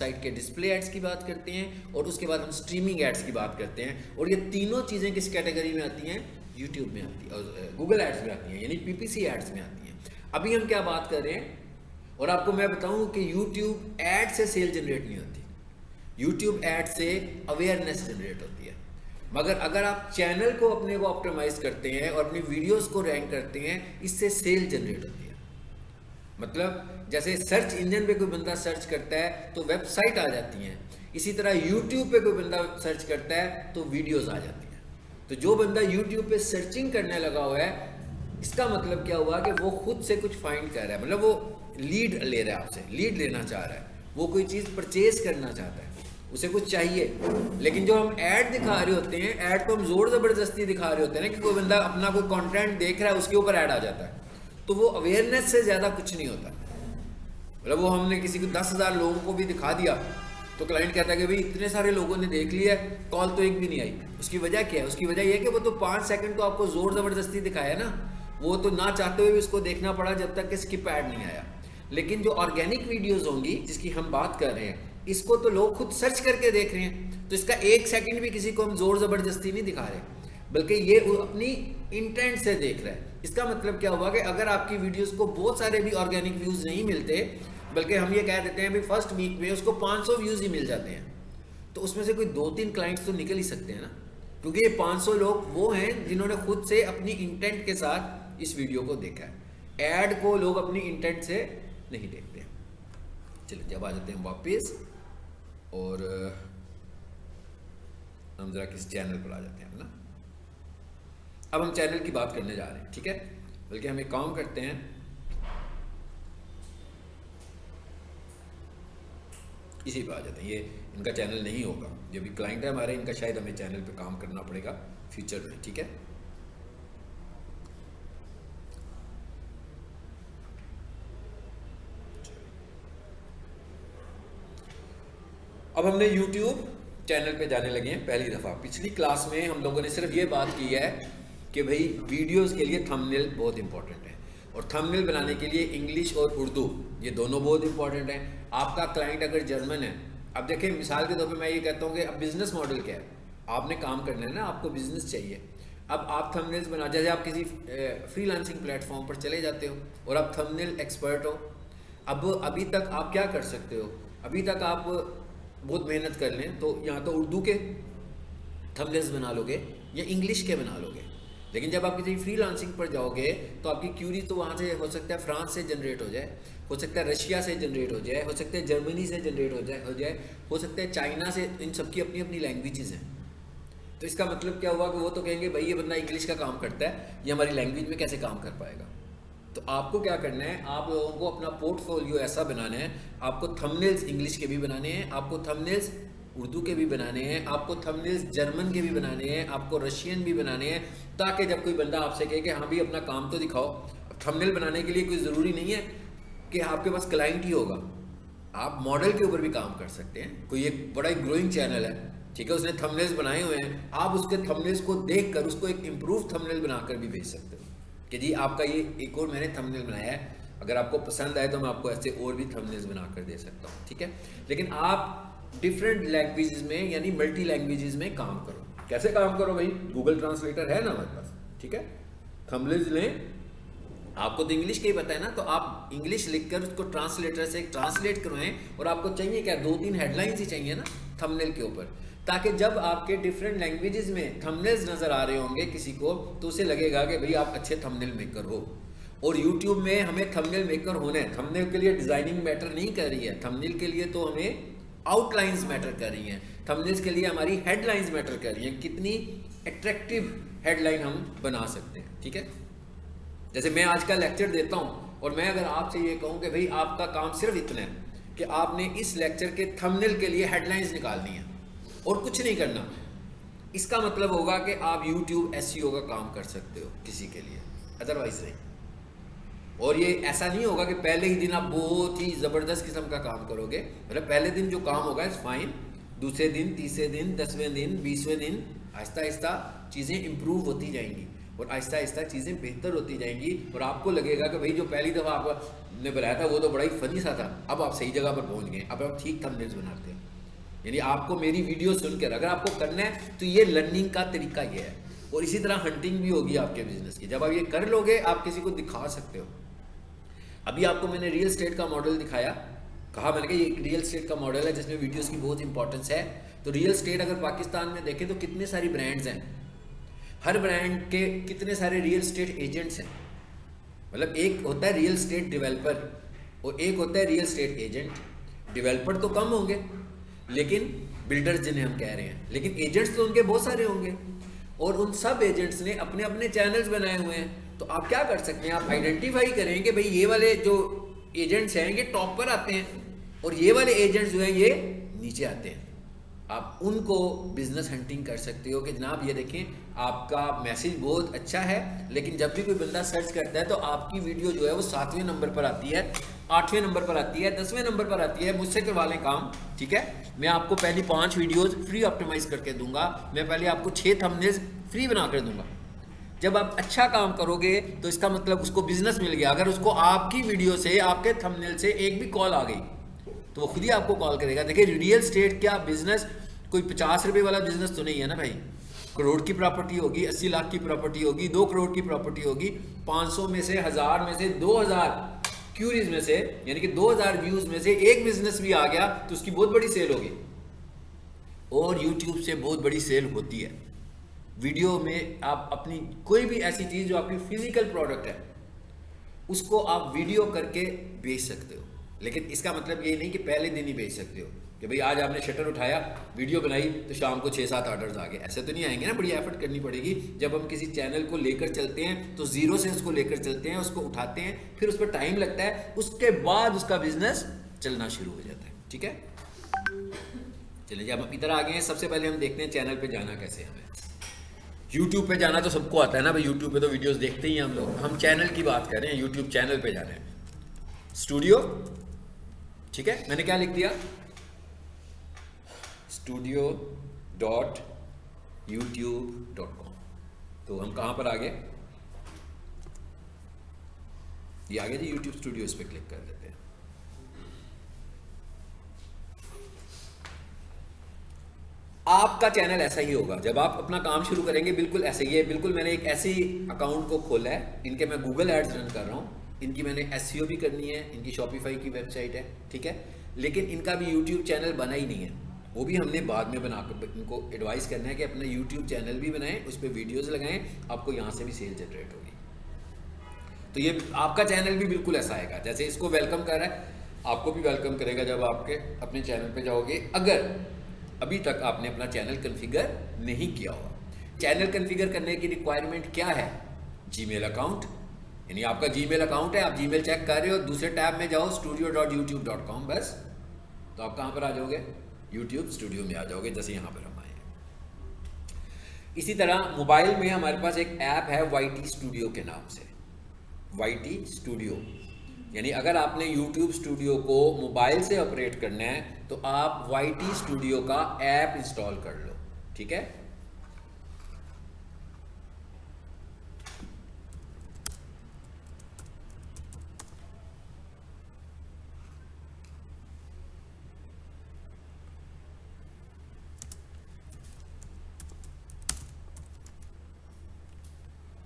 Site के display ads की बात करते हैं और उसके बाद हम स्ट्रीमिंग एड्स की बात करते हैं। और ये तीनों चीज़ें किस कैटेगरी में आती हैं? यूट्यूब में आती है और गूगल एड्स में आती हैं, यानी पीपीसी एड्स में आती हैं। अभी हम क्या बात कर रहे हैं, और आपको मैं बताऊं कि यूट्यूब एड से सेल जनरेट नहीं होती, यूट्यूब एड से अवेयरनेस जनरेट होती है। मगर अगर आप चैनल को अपने को ऑप्टिमाइज करते हैं और अपनी वीडियोस को रैंक करते हैं, इससे सेल जनरेट होती है। मतलब जैसे सर्च इंजन पे कोई बंदा सर्च करता है तो वेबसाइट आ जाती हैं, इसी तरह यूट्यूब पे कोई बंदा सर्च करता है तो वीडियोस आ जाती हैं। तो जो बंदा यूट्यूब पे सर्चिंग करने लगा हुआ है, इसका मतलब क्या हुआ कि वो खुद से कुछ फाइंड कर रहा है, मतलब वो लीड ले रहा है, आपसे लीड लेना चाह रहा है, वो कोई चीज़ परचेज करना चाहता है, उसे कुछ चाहिए। लेकिन जो हम ऐड दिखा रहे होते हैं, ऐड को हम जोर ज़बरदस्ती दिखा रहे होते हैं ना, कि कोई बंदा अपना कोई कंटेंट देख रहा है, उसके ऊपर ऐड आ जाता है, तो वो अवेयरनेस से ज़्यादा कुछ नहीं होता। मतलब वो हमने किसी को 10,000 लोगों को भी दिखा दिया तो क्लाइंट कहता है कि भाई इतने सारे लोगों ने देख लिया, कॉल तो एक भी नहीं आई। उसकी वजह क्या है? उसकी वजह यह है कि वो तो 5 सेकंड तो आपको जोर ज़बरदस्ती दिखाया ना, वो तो ना चाहते हुए भी उसको देखना पड़ा जब तक कि स्किप ऐड नहीं आया। लेकिन जो ऑर्गेनिक वीडियोस होंगी जिसकी हम बात कर रहे हैं, इसको तो लोग खुद सर्च करके देख रहे हैं, तो इसका 1 सेकंड भी किसी को हम जोर ज़बरदस्ती नहीं दिखा रहे, बल्कि ये अपनी इंटेंट से देख रहा है। इसका मतलब क्या हुआ कि अगर आपकी वीडियोस को बहुत सारे भी ऑर्गेनिक व्यूज़ नहीं मिलते, बल्कि हम ये कह देते हैं भाई फर्स्ट वीक में उसको 500 व्यूज़ ही मिल जाते हैं, तो उसमें से कोई 2-3 क्लाइंट्स तो निकल ही सकते हैं ना, क्योंकि ये 500 लोग वो हैं जिन्होंने खुद से अपनी इंटेंट के साथ इस वीडियो को देखा है। ऐड को लोग अपनी इंटेंट से नहीं देखते हैं। चलिए जब आ जाते हैं वापस, और हम जरा किस चैनल पर आ जाते हैं ना। अब हम चैनल की बात करने जा रहे हैं, ठीक है, बल्कि हम एक काम करते हैं, इसी पे आ जाते हैं। ये इनका चैनल नहीं होगा, जो भी क्लाइंट है हमारे, इनका शायद हमें चैनल पे काम करना पड़ेगा फ्यूचर में, ठीक है। अब हमने YouTube चैनल पे जाने लगे हैं पहली दफ़ा। पिछली क्लास में हम लोगों ने सिर्फ ये बात की है कि भाई वीडियोस के लिए थंबनेल बहुत इंपॉर्टेंट है, और थंबनेल बनाने के लिए इंग्लिश और उर्दू ये दोनों बहुत इंपॉर्टेंट हैं। आपका क्लाइंट अगर जर्मन है, अब देखें मिसाल के तौर पे मैं ये कहता हूँ कि अब बिज़नेस मॉडल क्या है, आपने काम करना है ना, आपको बिज़नेस चाहिए। अब आप थंबनेल्स बना, जैसे आप किसी फ्रीलांसिंग प्लेटफॉर्म पर चले जाते हो और आप थंबनेल एक्सपर्ट हो। अब अभी तक आप क्या कर सकते हो, अभी तक आप बहुत मेहनत कर लें तो यहाँ तो उर्दू के थंबनेल्स बना लोगे या इंग्लिश के बना लोगे, लेकिन जब आप किसी फ्रीलांसिंग पर जाओगे तो आपकी क्यूरी तो वहाँ से हो सकता है फ्रांस से जनरेट हो जाए, हो सकता है रशिया से जनरेट हो जाए, हो सकता है जर्मनी से जनरेट हो सकता है चाइना से। इन सबकी अपनी अपनी लैंग्वेजेस हैं। तो इसका मतलब क्या हुआ कि वो तो कहेंगे भाई ये बंदा इंग्लिश का काम करता है, ये हमारी लैंग्वेज में कैसे काम कर पाएगा। तो आपको क्या करना है, आप लोगों को अपना पोर्टफोलियो ऐसा बनाना है, आपको थंबनेल्स इंग्लिश के भी बनाने हैं, आपको थंबनेल्स उर्दू के भी बनाने हैं, आपको थंबनेल्स जर्मन के भी बनाने हैं, आपको रशियन भी बनाने हैं, ताकि जब कोई बंदा आपसे कहे कि हाँ भी अपना काम तो दिखाओ। थंबनेल बनाने के लिए कोई ज़रूरी नहीं है कि आपके पास क्लाइंट ही होगा, आप मॉडल के ऊपर भी काम कर सकते हैं। कोई एक बड़ा ही ग्रोइंग चैनल है, ठीक है, उसने थंबनेल्स बनाए हुए हैं, आप उसके थंबनेल्स को देखकर उसको एक इम्प्रूव थंबनेल बनाकर भी भेज सकते हो कि जी आपका ये एक और मैंने थंबनेल बनाया है, अगर आपको पसंद आए तो मैं आपको ऐसे और भी थंबनेल्स बनाकर दे सकता हूँ, ठीक है। लेकिन आप डिफरेंट लैंग्वेजेस में यानी मल्टी लैंग्वेजेस में काम करो। कैसे काम करो भाई? गूगल ट्रांसलेटर है ना हमारे पास, ठीक है। थंबनेल्स लें, आपको तो इंग्लिश का ही पता है ना, तो आप इंग्लिश लिखकर उसको ट्रांसलेटर से ट्रांसलेट करवाएं, और आपको चाहिए क्या, 2-3 हेडलाइंस ही चाहिए ना थंबनेल के ऊपर, ताकि जब आपके डिफरेंट लैंग्वेजेस में थंबनेल्स नज़र आ रहे होंगे किसी को, तो उसे लगेगा कि भाई आप अच्छे थंबनेल मेकर हो। और यूट्यूब में हमें थंबनेल मेकर होना है। थंबनेल के लिए डिज़ाइनिंग मैटर नहीं कर रही है, थंबनेल के लिए तो हमें आउटलाइंस मैटर कर रही हैं, थंबनेल्स के लिए हमारी हेडलाइंस मैटर कर रही हैं, कितनी अट्रैक्टिव हेडलाइन हम बना सकते हैं, ठीक है। जैसे मैं आज का लेक्चर देता हूँ और मैं अगर आपसे ये कहूँ कि भाई आपका काम सिर्फ इतना है कि आपने इस लेक्चर के थंबनेल के लिए हेडलाइंस निकालनी है और कुछ नहीं करना, इसका मतलब होगा कि आप YouTube SEO का काम कर सकते हो किसी के लिए, अदरवाइज नहीं। और ये ऐसा नहीं होगा कि पहले ही दिन आप बहुत ही ज़बरदस्त किस्म का काम करोगे, मतलब पहले दिन जो काम होगा इज़ फाइन, दूसरे दिन, तीसरे दिन, 10वें दिन, 20वें दिन आहिस्ता आहिस्ता चीज़ें इम्प्रूव होती जाएंगी। और आहिस्ता आहिस्ता चीज़ें बेहतर होती जाएंगी और आपको लगेगा कि भाई जो पहली दफ़ा आपने बनाया था वो तो बड़ा ही फनी सा था, अब आप सही जगह पर पहुंच गए, अब आप ठीक थंबनेल्स बनाते हैं। यानी आपको मेरी वीडियो सुनकर अगर आपको करना है तो ये लर्निंग का तरीका ये है। और इसी तरह हंटिंग भी होगी आपके बिजनेस की। जब आप ये कर लोगे आप किसी को दिखा सकते हो। अभी आपको मैंने रियल एस्टेट का मॉडल दिखाया, कहा मैंने कि ये एक रियल एस्टेट का मॉडल है जिसमें वीडियोस की बहुत इंपॉर्टेंस है। तो रियल एस्टेट अगर पाकिस्तान में देखें तो कितने सारी ब्रांड्स हैं, हर ब्रांड के कितने सारे रियल एस्टेट एजेंट्स हैं। मतलब एक होता है रियल एस्टेट डेवलपर और एक होता है रियल एस्टेट एजेंट। डेवलपर तो कम होंगे लेकिन बिल्डर्स जिन्हें हम कह रहे हैं, लेकिन एजेंट्स तो उनके बहुत सारे होंगे और उन सब एजेंट्स ने अपने अपने चैनल्स बनाए हुए हैं। तो आप क्या कर सकते हैं, आप आइडेंटिफाई करें कि भाई ये वाले जो एजेंट्स हैं ये टॉप पर आते हैं और ये वाले एजेंट्स जो हैं ये नीचे आते हैं। आप उनको बिजनेस हंटिंग कर सकते हो कि जनाब ये देखें आपका मैसेज बहुत अच्छा है, लेकिन जब भी कोई बंदा सर्च करता है तो आपकी वीडियो जो है वो 7वें नंबर पर आती है, 8वें नंबर पर आती है, 10वें नंबर पर आती है। मुझसे करवा लें काम, ठीक है। मैं आपको पहली 5 वीडियोस फ्री ऑप्टिमाइज करके दूंगा। मैं पहले आपको 6 थंबनेल्स फ्री बना कर दूंगा। जब आप अच्छा काम करोगे तो इसका मतलब उसको बिजनेस मिल गया। अगर उसको आपकी वीडियो से, आपके थंबनेल से एक भी कॉल आ गई तो वो खुद ही आपको कॉल करेगा। देखिए रियल एस्टेट क्या बिजनेस कोई 50 रुपए वाला बिजनेस तो नहीं है ना भाई। करोड़ की प्रॉपर्टी होगी, 80 लाख की प्रॉपर्टी होगी, 2 करोड़ की प्रॉपर्टी होगी, 500 में से, 1000 में से, 2000 क्यूरीज में से, यानी कि 2000 व्यूज में से एक बिजनेस भी आ गया तो उसकी बहुत बड़ी सेल होगी। और यूट्यूब से बहुत बड़ी सेल होती है। वीडियो में आप अपनी कोई भी ऐसी चीज जो आपकी फिजिकल प्रोडक्ट है उसको आप वीडियो करके बेच सकते हो, लेकिन इसका मतलब ये नहीं कि पहले दिन ही बेच सकते हो कि भाई आज आपने शटर उठाया, वीडियो बनाई तो शाम को 6-7 ऑर्डर्स आ गए। ऐसे तो नहीं आएंगे ना, बड़ी एफर्ट करनी पड़ेगी। जब हम किसी चैनल को लेकर चलते हैं तो जीरो से उसको लेकर चलते हैं, उसको उठाते हैं, फिर उस पर टाइम लगता है, उसके बाद उसका बिजनेस चलना शुरू हो जाता है। ठीक है, चलिए जब हम इधर आ गए हैं, सबसे पहले हम देखते हैं चैनल पे जाना कैसे हमें। यूट्यूब पे जाना तो सबको आता है ना भाई, यूट्यूब पे तो वीडियोस देखते ही हैं हम लोग। हम चैनल की बात कर रहे हैं, यूट्यूब चैनल पे जाना है। स्टूडियो, ठीक है, मैंने क्या लिख दिया, studio.youtube.com। तो हम कहां पर आ गए, ये आ गया जी यूट्यूब स्टूडियो। इस पर क्लिक कर देते हैं। आपका चैनल ऐसा ही होगा जब आप अपना काम शुरू करेंगे, बिल्कुल ऐसे ही है। बिल्कुल मैंने एक ऐसे अकाउंट को खोला है, इनके मैं गूगल एड्स रन कर रहा हूँ, इनकी मैंने एसईओ भी करनी है, इनकी शॉपिफाई की वेबसाइट है, ठीक है, लेकिन इनका भी यूट्यूब चैनल बना ही नहीं है। वो भी हमने बाद में बनाकर इनको एडवाइस करना है कि अपना यूट्यूब चैनल भी बनाएं, उस पर वीडियोज़ लगाएं, आपको यहाँ से भी सेल जनरेट होगी। तो ये आपका चैनल भी बिल्कुल ऐसा आएगा जैसे इसको वेलकम कर रहा है, आपको भी वेलकम करेगा जब आपके अपने चैनल पे जाओगे। अगर अभी तक आपने अपना चैनल कॉन्फ़िगर नहीं किया हुआ। चैनल कॉन्फ़िगर करने की रिक्वायरमेंट क्या है, जीमेल अकाउंट, यानी आपका जीमेल अकाउंट है, आप जीमेल चेक कर रहे हो, दूसरे टैब में जाओ studio.youtube.com, बस तो आप कहाँ पर आ जाओगे, यूट्यूब स्टूडियो में आ जाओगे, जैसे यहाँ पर हम आए। इसी तरह मोबाइल में हमारे पास एक ऐप है YT स्टूडियो के नाम से, YT स्टूडियो। यानी अगर आपने YouTube स्टूडियो को मोबाइल से ऑपरेट करना है तो आप YT स्टूडियो का ऐप इंस्टॉल कर लो, ठीक है।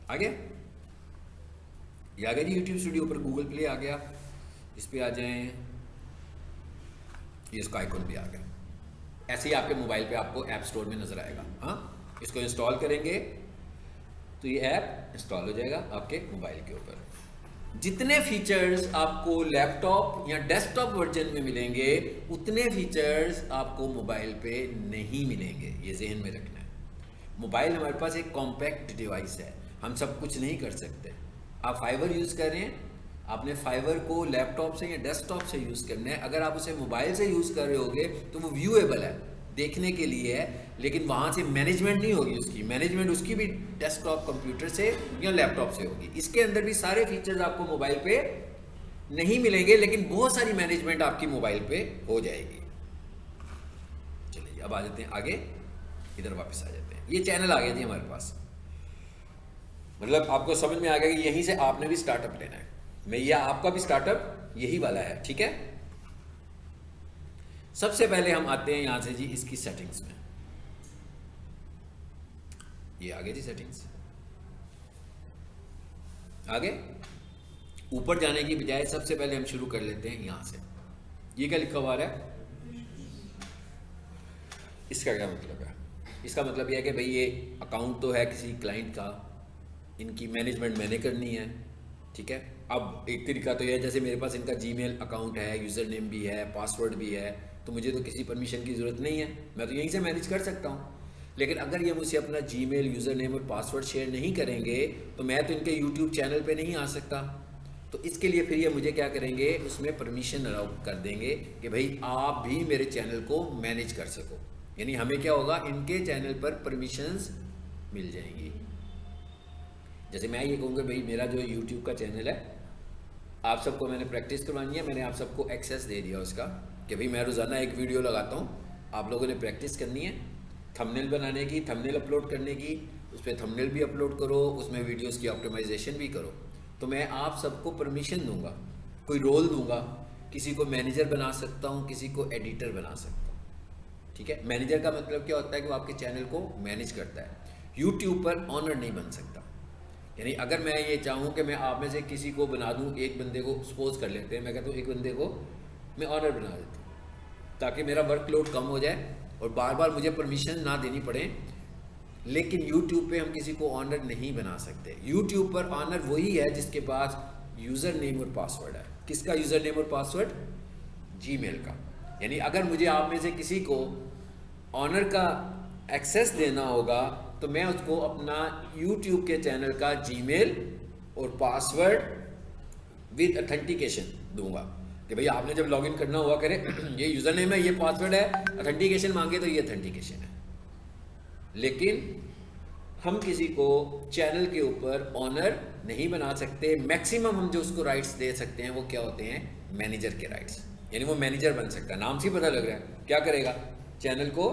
आ गया, ये आ गया जी यूट्यूब स्टूडियो पर, गूगल प्ले आ गया, इस पे आ जाएं, ये इसका आइकॉन भी आ गया। ऐसे ही आपके मोबाइल पे आपको ऐप स्टोर में नजर आएगा। हाँ, इसको इंस्टॉल करेंगे तो ये ऐप इंस्टॉल हो जाएगा आपके मोबाइल के ऊपर। जितने फीचर्स आपको लैपटॉप या डेस्कटॉप वर्जन में मिलेंगे उतने फीचर्स आपको मोबाइल पे नहीं मिलेंगे, ये जहन में रखना है। मोबाइल हमारे पास एक कॉम्पैक्ट डिवाइस है, हम सब कुछ नहीं कर सकते। आप फाइबर यूज़ कर रहे हैं, आपने फाइबर को लैपटॉप से या डेस्कटॉप से यूज़ करना है। अगर आप उसे मोबाइल से यूज़ कर रहे होगे तो वो व्यूएबल है, देखने के लिए है, लेकिन वहाँ से मैनेजमेंट नहीं होगी उसकी। मैनेजमेंट उसकी भी डेस्कटॉप कंप्यूटर से या लैपटॉप से होगी। इसके अंदर भी सारे फीचर्स आपको मोबाइल पे नहीं मिलेंगे, लेकिन बहुत सारी मैनेजमेंट आपकी मोबाइल पे हो जाएगी। चलिए अब आ जाते हैं आगे, इधर वापस आ जाते हैं। ये चैनल आ गया जी हमारे पास, मतलब आपको समझ में आ गया कि यहीं से आपने भी स्टार्टअप लेना है, मैं या आपका भी स्टार्टअप यही वाला है, ठीक है। सबसे पहले हम आते हैं यहां से जी इसकी सेटिंग्स में, ये आगे जी सेटिंग्स, आगे ऊपर जाने की बजाय सबसे पहले हम शुरू कर लेते हैं यहां से। ये क्या लिखा हुआ है, इसका क्या मतलब है? इसका मतलब यह है कि भाई ये अकाउंट तो है किसी क्लाइंट का, इनकी मैनेजमेंट मैंने करनी है, ठीक है। अब एक तरीका तो यह है, जैसे मेरे पास इनका जीमेल अकाउंट है, यूज़र नेम भी है, पासवर्ड भी है, तो मुझे तो किसी परमिशन की ज़रूरत नहीं है, मैं तो यहीं से मैनेज कर सकता हूँ। लेकिन अगर ये मुझसे अपना जीमेल, यूज़र नेम और पासवर्ड शेयर नहीं करेंगे तो मैं तो इनके यूट्यूब चैनल पे नहीं आ सकता। तो इसके लिए फिर ये मुझे क्या करेंगे, उसमें परमिशन अलाउ कर देंगे कि भाई आप भी मेरे चैनल को मैनेज कर सको, यानी हमें क्या होगा, इनके चैनल पर परमिशंस मिल जाएंगी। जैसे मैं ये कहूँगा भाई मेरा जो यूट्यूब का चैनल है, आप सबको मैंने प्रैक्टिस करवानी है, मैंने आप सबको एक्सेस दे दिया उसका कि भाई मैं रोज़ाना एक वीडियो लगाता हूँ, आप लोगों ने प्रैक्टिस करनी है थंबनेल बनाने की, थंबनेल अपलोड करने की, उस पर थंबनेल भी अपलोड करो, उसमें वीडियोस की ऑप्टिमाइजेशन भी करो। तो मैं आप सबको परमिशन दूंगा, कोई रोल दूंगा, किसी को मैनेजर बना सकता हूँ, किसी को एडिटर बना सकता हूँ, ठीक है। मैनेजर का मतलब क्या होता है कि वो आपके चैनल को मैनेज करता है। यूट्यूब पर ऑनर नहीं बन सकता, यानी अगर मैं ये चाहूँ कि मैं आप में से किसी को बना दूँ, एक बंदे को सपोज कर लेते हैं, मैं कहता हूँ एक बंदे को मैं ऑनर बना देता हूँ ताकि मेरा वर्कलोड कम हो जाए और बार बार मुझे परमिशन ना देनी पड़े। लेकिन यूट्यूब पे हम किसी को ऑनर नहीं बना सकते। यूट्यूब पर ऑनर वही है जिसके पास यूज़र नेम और पासवर्ड है। किसका यूज़र नेम और पासवर्ड? जीमेल का। यानी अगर मुझे आप में से किसी को ऑनर का एक्सेस देना होगा तो मैं उसको अपना यूट्यूब के चैनल का जीमेल और पासवर्ड विद ऑथेंटिकेशन दूंगा कि भाई आपने जब लॉगिन करना हुआ करे ये यूज़र नेम है, ये पासवर्ड है, ऑथेंटिकेशन मांगे तो ये ऑथेंटिकेशन है। लेकिन हम किसी को चैनल के ऊपर ऑनर नहीं बना सकते। मैक्सिमम हम जो उसको राइट्स दे सकते हैं वो क्या होते हैं? मैनेजर के राइट्स। यानी वो मैनेजर बन सकता है, नाम से ही पता लग रहा है क्या करेगा, चैनल को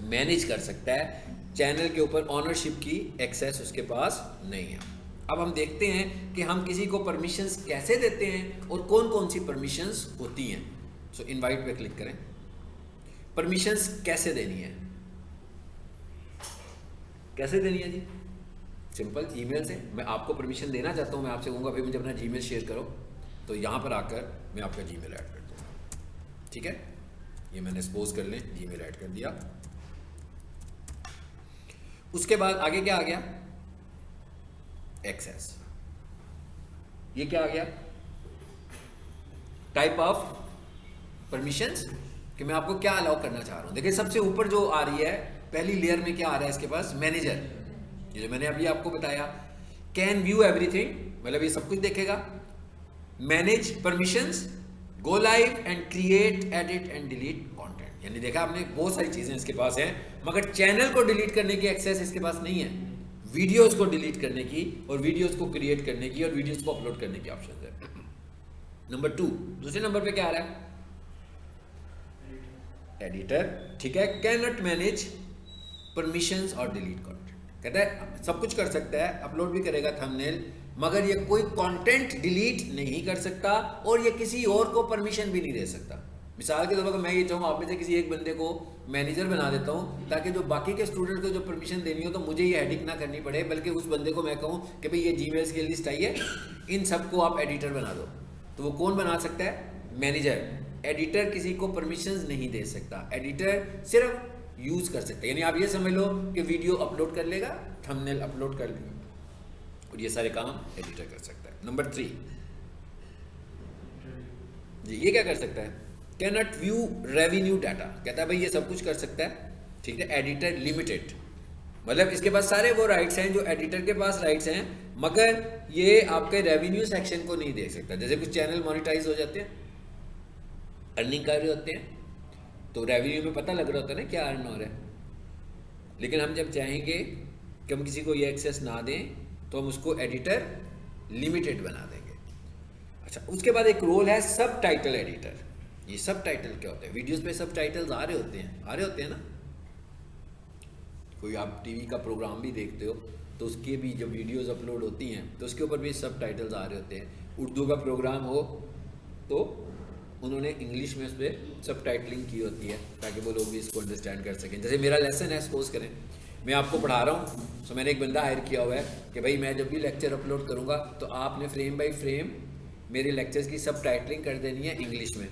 मैनेज कर सकता है। चैनल के ऊपर ऑनरशिप की एक्सेस उसके पास नहीं है। अब हम देखते हैं कि हम किसी को परमिशंस कैसे देते हैं और कौन कौन सी परमिशंस होती हैं। सो इनवाइट पे क्लिक करें। परमिशंस कैसे देनी है, कैसे देनी है जी? सिंपल, ईमेल से। मैं आपको परमिशन देना चाहता हूं, मैं आपसे कहूंगा भाई मुझे अपना जीमेल शेयर करो, तो यहां पर आकर मैं आपका जीमेल ऐड कर दूंगा, ठीक है। ये मैंने सपोज कर लें जीमेल ऐड कर दिया। उसके बाद आगे क्या आ गया? एक्सेस। ये क्या आ गया? टाइप ऑफ परमिशंस, कि मैं आपको क्या अलाउ करना चाह रहा हूं। देखिए सबसे ऊपर जो आ रही है पहली लेयर में क्या आ रहा है इसके पास? मैनेजर। ये जो मैंने अभी आपको बताया, कैन व्यू एवरीथिंग, मतलब ये सब कुछ देखेगा। Manage permissions, go live and create, edit and delete content. यानी देखा आपने बहुत सारी चीजें इसके पास हैं, मगर चैनल को डिलीट करने की एक्सेस इसके पास नहीं है। वीडियोस को डिलीट करने की और वीडियोस को क्रिएट करने की और वीडियोस को अपलोड करने की ऑप्शन है। नंबर 2, दूसरे नंबर पे क्या आ रहा है? एडिटर, ठीक है। कैन नॉट मैनेज परमिशंस और डिलीट कंटेंट। कहता है सब कुछ कर सकता है, अपलोड भी करेगा थंबनेल, मगर ये कोई कंटेंट डिलीट नहीं कर सकता और ये किसी और को परमिशन भी नहीं दे सकता। मिसाल के तौर पर मैं ये चाहूँ आप में से किसी एक बंदे को मैनेजर बना देता हूँ ताकि जो बाकी के स्टूडेंट को जो परमिशन देनी हो तो मुझे ये हेडिंग ना करनी पड़े, बल्कि उस बंदे को मैं कहूँ कि भाई ये जीमेल्स की लिस्ट आई है, इन सबको आप एडिटर बना दो। तो वो कौन बना सकता है? मैनेजर। एडिटर किसी को परमिशंस नहीं दे सकता, एडिटर सिर्फ यूज कर सकते हैं। यानी आप ये समझ लो कि वीडियो अपलोड कर लेगा, थंबनेल अपलोड कर लेगा और ये सारे काम एडिटर कर सकता है। नंबर 3 जी, ये क्या कर सकता है? Can not view revenue data. कहता है भाई ये सब कुछ कर सकता है, ठीक है। एडिटर लिमिटेड, मतलब इसके पास सारे वो राइट्स हैं जो एडिटर के पास राइट्स हैं, मगर ये आपके रेवेन्यू सेक्शन को नहीं देख सकता। जैसे कुछ चैनल मोनेटाइज हो जाते हैं, अर्निंग कर रहे होते हैं, तो रेवेन्यू में पता लग रहा होता है ना क्या अर्न हो रहा है। लेकिन हम जब चाहेंगे कि हम किसी को ये एक्सेस ना दें तो हम उसको एडिटर लिमिटेड बना देंगे। अच्छा, उसके बाद एक रोल है सब टाइटल एडिटर। ये सब टाइटल क्या होता है? वीडियोस पे सब टाइटल्स आ रहे होते हैं ना। कोई आप टीवी का प्रोग्राम भी देखते हो तो उसके भी जब वीडियोस अपलोड होती हैं तो उसके ऊपर भी सब टाइटल्स आ रहे होते हैं। उर्दू का प्रोग्राम हो तो उन्होंने इंग्लिश में उस पर सब टाइटलिंग की होती है ताकि वो लोग भी इसको अंडरस्टैंड कर सकें। जैसे मेरा लेसन है, सपोज करें मैं आपको पढ़ा रहा हूँ, तो मैंने एक बंदा हायर किया हुआ है कि भाई मैं जब भी लेक्चर अपलोड करूँगा तो आपने फ्रेम बाय फ्रेम मेरे लेक्चर्स की सब टाइटलिंग कर देनी है इंग्लिश में।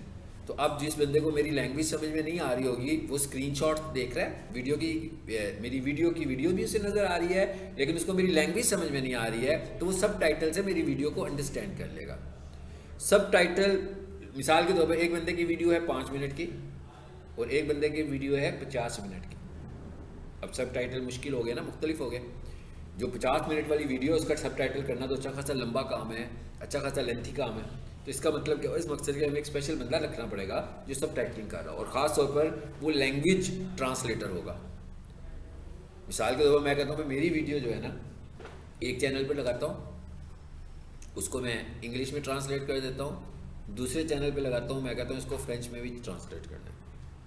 तो अब जिस बंदे को मेरी लैंग्वेज समझ में नहीं आ रही होगी वो स्क्रीनशॉट देख रहा है वीडियो की, मेरी वीडियो भी उसे नज़र आ रही है, लेकिन उसको मेरी लैंग्वेज समझ में नहीं आ रही है, तो वो सब टाइटल से मेरी वीडियो को अंडरस्टैंड कर लेगा। सब टाइटल मिसाल के तौर पर एक बंदे की वीडियो है 5 मिनट की और एक बंदे की वीडियो है 50 मिनट की। अब सब टाइटल मुश्किल हो गया ना, मुख्तलिफ हो गए। जो 50 मिनट वाली वीडियो उसका सब टाइटल करना तो अच्छा खासा लंबा काम है, अच्छा खासा लेंथी काम है। तो इसका मतलब क्या, इस मकसद के हमें एक स्पेशल बंदा रखना पड़ेगा जो सब टाइटलिंग कर रहा हो, और ख़ास तौर पर वो लैंग्वेज ट्रांसलेटर होगा। मिसाल के तौर पर मैं कहता हूँ मेरी वीडियो जो है ना एक चैनल पर लगाता हूँ, उसको मैं इंग्लिश में ट्रांसलेट कर देता हूँ, दूसरे चैनल पे लगाता हूँ, मैं कहता हूँ इसको फ्रेंच में भी ट्रांसलेट करना है।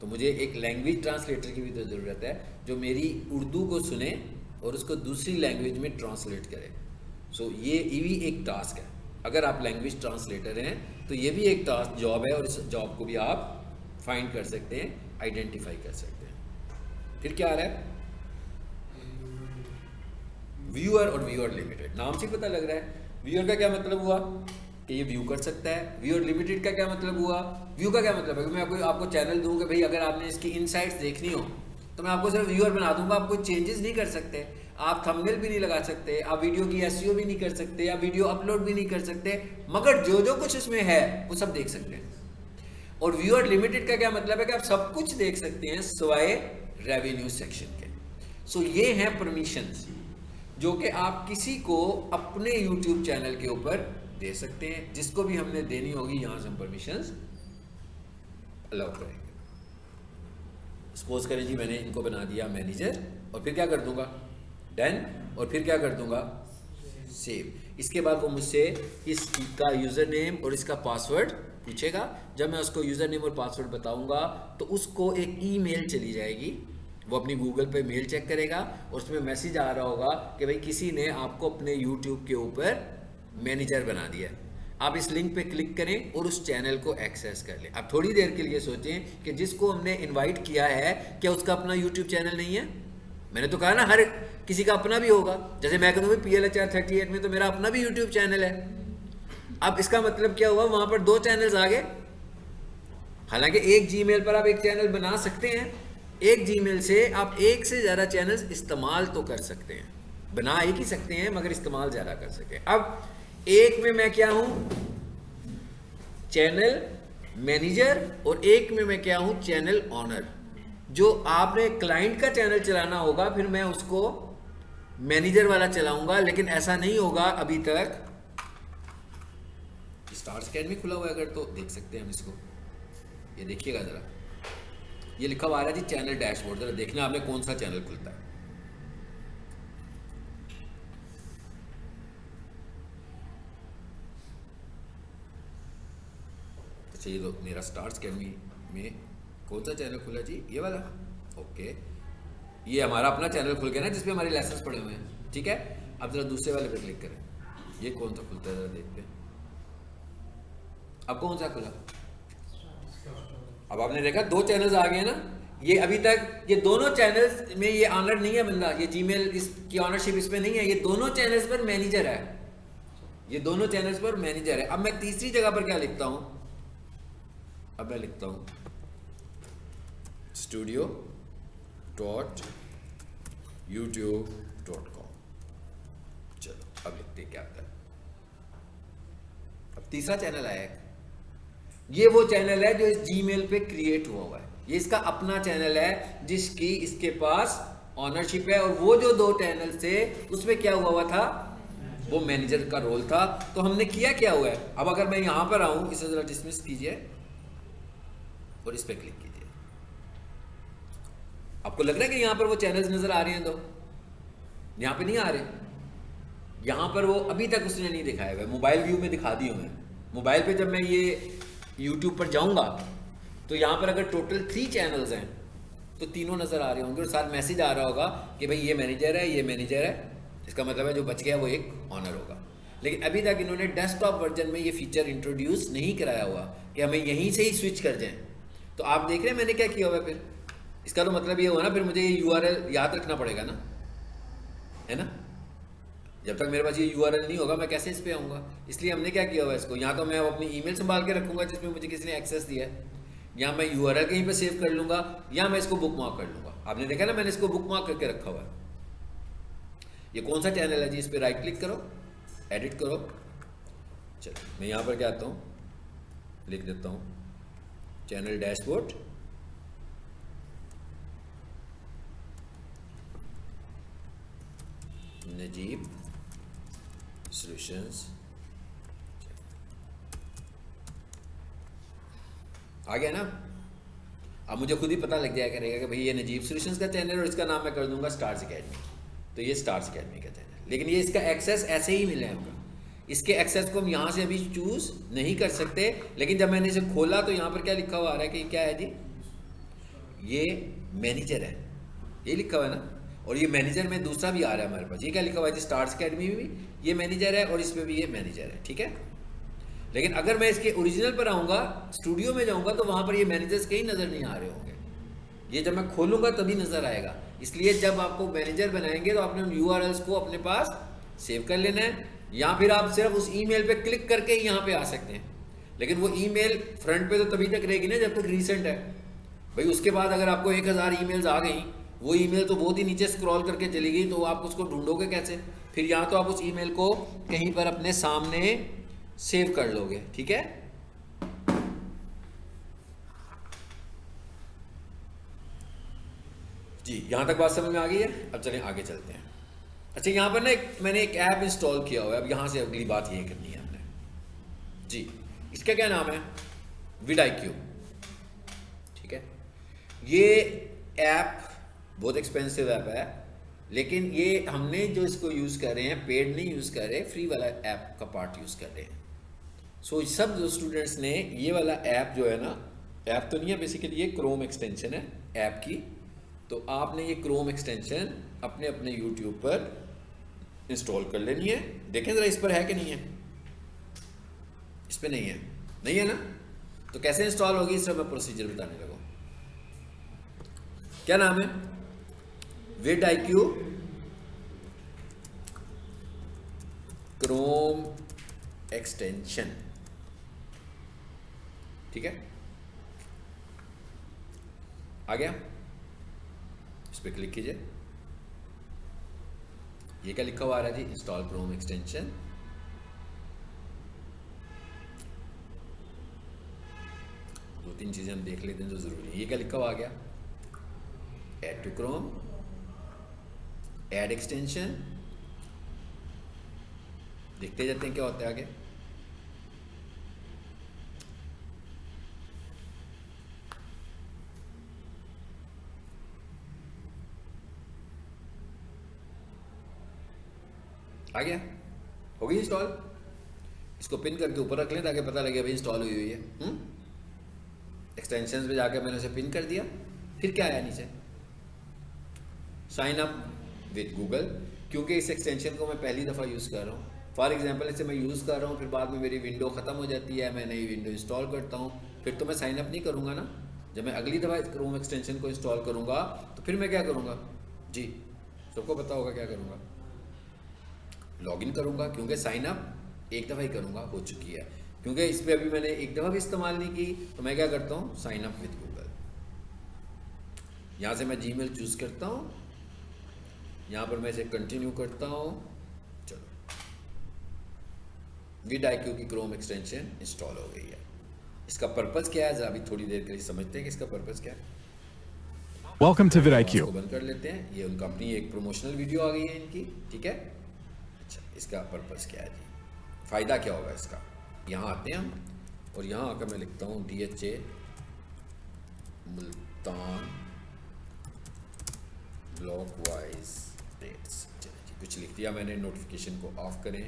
तो मुझे एक लैंग्वेज ट्रांसलेटर की भी तो ज़रूरत है जो मेरी उर्दू को सुने और उसको दूसरी लैंग्वेज में ट्रांसलेट करे। सो ये भी एक टास्क है। अगर आप लैंग्वेज ट्रांसलेटर हैं तो ये भी एक टास्क जॉब है, और इस जॉब को भी आप फाइंड कर सकते हैं, आइडेंटिफाई कर सकते हैं। फिर क्या आ रहा है, व्यूअर और व्यूअर लिमिटेड। नाम से पता लग रहा है व्यूअर का क्या मतलब हुआ कि ये व्यू कर सकता है। व्यूअर लिमिटेड का क्या मतलब हुआ, व्यू का क्या मतलब है कि मैं आपको चैनल दूँ कि भाई अगर आपने इसकी इनसाइट्स देखनी हो तो मैं आपको सिर्फ व्यूअर बना दूंगा, आप कोई चेंजेस नहीं कर सकते, आप थंबनेल भी नहीं लगा सकते, आप वीडियो की एसईओ भी नहीं कर सकते, आप वीडियो अपलोड भी नहीं कर सकते, मगर जो जो कुछ इसमें है वो सब देख सकते हैं। और व्यूअर लिमिटेड का क्या मतलब है कि आप सब कुछ देख सकते हैं सिवाय रेवेन्यू सेक्शन के। सो ये हैं परमिशंस जो कि आप किसी को अपने यूट्यूब चैनल के ऊपर दे सकते हैं। जिसको भी हमने देनी होगी यहाँ से हम परमिशंस अलाउ करेंगे। सपोज करें जी मैंने इनको बना दिया मैनेजर, और फिर क्या कर दूंगा, डन, और फिर क्या कर दूंगा, सेव। इसके बाद वो मुझसे इसका यूज़र नेम और इसका पासवर्ड पूछेगा। जब मैं उसको यूज़र नेम और पासवर्ड बताऊंगा तो उसको एक ईमेल चली जाएगी, वो अपनी गूगल पे मेल चेक करेगा और उसमें मैसेज आ रहा होगा कि भाई किसी ने आपको अपने यूट्यूब के ऊपर मैनेजर बना दिया है। आप इस लिंक पे क्लिक करें और उस चैनल को एक्सेस कर लें। अब थोड़ी देर के लिए सोचें कि जिसको हमने इनवाइट किया है क्या उसका अपना यूट्यूब चैनल नहीं है। मैंने तो कहा ना हर किसी का अपना भी होगा। जैसे मैं कहूँ PLHR 38 में तो मेरा अपना भी यूट्यूब चैनल है। अब इसका मतलब क्या हुआ, वहाँ पर 2 चैनल्स आ गए। हालांकि एक जीमेल पर आप एक चैनल बना सकते हैं, एक जीमेल से आप एक से ज़्यादा चैनल्स इस्तेमाल तो कर सकते हैं, बना एक ही सकते हैं मगर इस्तेमाल ज़्यादा कर सकें। अब एक में मैं क्या हूं, चैनल मैनेजर, और एक में मैं क्या हूं, चैनल ऑनर। जो आपने क्लाइंट का चैनल चलाना होगा फिर मैं उसको मैनेजर वाला चलाऊंगा, लेकिन ऐसा नहीं होगा अभी तक। स्टार्स अकेडमी खुला हुआ है अगर तो देख सकते हैं हम इसको, ये देखिएगा ज़रा, ये लिखा हुआ आ रहा है जी चैनल डैशबोर्ड। ज़रा देखना आपने कौन सा चैनल खुलता है। अच्छा ये तो मेरा स्टार्स अकेडमी में कौन सा चैनल खुला जी, ये वाला, ओके। ये हमारा अपना चैनल खुल गया ना जिसपे हमारे लेसन्स पड़े हुए हैं, ठीक है। अब ज़रा दूसरे वाले पे क्लिक करें, ये कौन सा खुलता है ज़रा देखते हैं। अब कौन सा खुला, अब आपने देखा 2 चैनल्स आ गए ना। ये अभी तक ये दोनों चैनल्स में ये ऑनर नहीं है बंदा, ये जीमेल इसकी ऑनरशिप इसमें नहीं है, ये दोनों चैनल्स पर मैनेजर है, ये दोनों चैनल्स पर मैनेजर है। अब मैं तीसरी जगह पर क्या लिखता हूं, अब मैं लिखता हूं studio.youtube.com। चलो अब लिखते क्या आता है। अब तीसरा चैनल आया है, ये वो चैनल है जो इस जीमेल पे क्रिएट हुआ है, ये इसका अपना चैनल है जिसकी इसके पास ऑनरशिप है। और वो जो 2 चैनल थे उसमें क्या हुआ था, वो मैनेजर का रोल था। तो हमने किया क्या हुआ है, अब अगर मैं यहां पर आऊं, इसे जरा डिसमिस कीजिए और इस पे क्लिक कीजिए। आपको लग रहा है कि यहां पर वो चैनल्स नजर आ रहे हैं, 2 यहां पे नहीं आ रहे, यहां पर वो अभी तक उसने नहीं दिखाया हुआ है, मोबाइल व्यू में दिखा दिए हुए। मोबाइल पे जब मैं ये YouTube पर जाऊंगा तो यहाँ पर अगर टोटल 3 चैनल्स हैं तो तीनों नज़र आ रहे होंगे और साथ मैसेज आ रहा होगा कि भाई ये मैनेजर है, ये मैनेजर है, इसका मतलब है जो बच गया वो एक ऑनर होगा। लेकिन अभी तक इन्होंने डेस्कटॉप वर्जन में ये फीचर इंट्रोड्यूस नहीं कराया हुआ कि हमें यहीं से ही स्विच कर जाएं। तो आप देख रहे हैं मैंने क्या किया हुआ है फिर। इसका तो मतलब ये हुआ ना, फिर मुझे ये यूआरएल याद रखना पड़ेगा ना, है ना। जब तक मेरे पास ये यूआरएल नहीं होगा मैं कैसे इस पे आऊँगा। इसलिए हमने क्या किया हुआ है इसको, यहाँ तो मैं अपनी ईमेल संभाल के रखूँगा जिसमें मुझे किसी ने एक्सेस दिया है, या मैं यूआरएल कहीं पे सेव कर लूँगा, या मैं इसको बुक मार्क कर लूँगा। आपने देखा ना मैंने इसको बुक मार्क करके रखा हुआ है। ये कौन सा चैनल है जी, इस पर राइट क्लिक करो, एडिट करो। चलो मैं यहाँ पर क्या आता हूँ, लिख देता हूँ चैनल डैशबोर्ड, नजीब सॉल्यूशंस। आ गया ना। अब मुझे खुद ही पता लग जाया करेगा कि भाई ये नजीब सॉल्यूशंस का चैनल और इसका नाम मैं कर दूंगा स्टार्स एकेडमी, तो ये स्टार्स एकेडमी का चैनल। लेकिन ये इसका एक्सेस ऐसे ही मिले हमको, इसके एक्सेस को हम यहाँ से अभी चूज़ नहीं कर सकते। लेकिन जब मैंने इसे खोला तो यहाँ पर क्या लिखा हुआ आ रहा है कि क्या है जी, ये मैनेजर है, ये लिखा हुआ है ना। और ये मैनेजर में दूसरा भी आ रहा है हमारे पास, ये क्या लिखा हुआ है जी, स्टार्स एकेडमी में भी ये मैनेजर है और इसमें भी ये मैनेजर है, ठीक है। लेकिन अगर मैं इसके ओरिजिनल पर आऊँगा, स्टूडियो में जाऊँगा, तो वहाँ पर ये मैनेजर्स कहीं नज़र नहीं आ रहे होंगे। ये जब मैं खोलूँगा तभी नज़र आएगा। इसलिए जब आपको मैनेजर बनाएंगे तो आपने उन यूआरएल्स को अपने पास सेव कर लेना है, या फिर आप सिर्फ उस ईमेल पे क्लिक करके ही यहाँ पे आ सकते हैं। लेकिन वो ईमेल फ्रंट पे तो तभी तक रहेगी ना जब तक रीसेंट है भाई। उसके बाद अगर आपको 1000 ईमेल्स आ गई, वो ईमेल तो बहुत ही नीचे स्क्रॉल करके चली गई, तो आप उसको ढूंढोगे कैसे फिर। यहाँ तो आप उस ईमेल को कहीं पर अपने सामने सेव कर लोगे, ठीक है। जी यहाँ तक बात समझ में आ गई है। अब चलें आगे चलते हैं। अच्छा यहाँ पर ना मैंने एक ऐप इंस्टॉल किया हुआ है। अब यहाँ से अगली बात ये करनी है हमने जी, इसका क्या नाम है, vidIQ, ठीक है। ये ऐप बहुत एक्सपेंसिव ऐप है, लेकिन ये हमने जो इसको यूज़ कर रहे हैं पेड नहीं यूज़ कर रहे, फ्री वाला ऐप का पार्ट यूज़ कर रहे हैं। सो सब जो स्टूडेंट्स ने ये वाला ऐप जो है ना, ऐप तो नहीं है बेसिकली, ये क्रोम एक्सटेंशन है ऐप की। तो आपने ये क्रोम एक्सटेंशन अपने अपने यूट्यूब पर इंस्टॉल कर लेनी है। देखें ज़रा इस पर है कि नहीं है, इस पर नहीं है, नहीं है ना। तो कैसे इंस्टॉल होगी इसका मैं प्रोसीजर बताने लगा। क्या नाम है, vidIQ क्रोम एक्सटेंशन, ठीक है। आ गया, इस पर क्लिक कीजिए। ये क्या लिखा हुआ आ रहा है जी, इंस्टॉल क्रोम एक्सटेंशन। दो तीन चीजें हम देख लेते हैं जो जरूरी है। ये क्या लिखा हुआ आ गया, add to Chrome, add extension. देखते जाते हैं क्या होता है आगे। आ गया, हो गई इंस्टॉल। इसको पिन करके ऊपर रख लें ताकि पता लगे भाई इंस्टॉल हुई हुई है। एक्सटेंशंस पे जाकर मैंने उसे पिन कर दिया। फिर क्या आया नीचे, साइन अप विद गूगल। क्योंकि इस एक्सटेंशन को मैं पहली दफ़ा यूज़ कर रहा हूँ, फॉर एग्जांपल इसे मैं यूज़ कर रहा हूँ, फिर बाद में मेरी विंडो ख़त्म हो जाती है, मैं नई विंडो इंस्टॉल करता हूँ, फिर तो मैं साइन अप नहीं करूँगा ना। जब मैं अगली दफ़ा क्रोम एक्सटेंशन को इंस्टॉल करूँगा तो फिर मैं क्या करूँगा जी, सबको पता होगा क्या करूँगा, लॉगिन करूँगा। क्योंकि साइन अप एक दफ़ा ही करूँगा, हो चुकी है। क्योंकि इस पर अभी मैंने एक दफ़ा भी इस्तेमाल नहीं की, तो मैं क्या करता हूँ, साइन अप विद गूगल। यहाँ से मैं जीमेल चूज़ करता हूँ, यहाँ पर मैं इसे कंटिन्यू करता हूँ। चलो, vidIQ की क्रोम एक्सटेंशन इंस्टॉल हो गई है। इसका पर्पज़ क्या है, ज़रा अभी थोड़ी देर के लिए समझते हैं कि इसका पर्पज़ क्या है। Welcome to vidIQ. इसको बंद कर लेते हैं। ये उनका अपनी एक प्रमोशनल वीडियो आ गई है इनकी, ठीक है। अच्छा, इसका पर्पज़ क्या है जी, फ़ायदा क्या होगा इसका। यहाँ आते हैं हम, और यहाँ आकर मैं लिखता हूँ DHA Multan block wise rates. चलिए जी, कुछ लिख दिया मैंने। नोटिफिकेशन को ऑफ करें।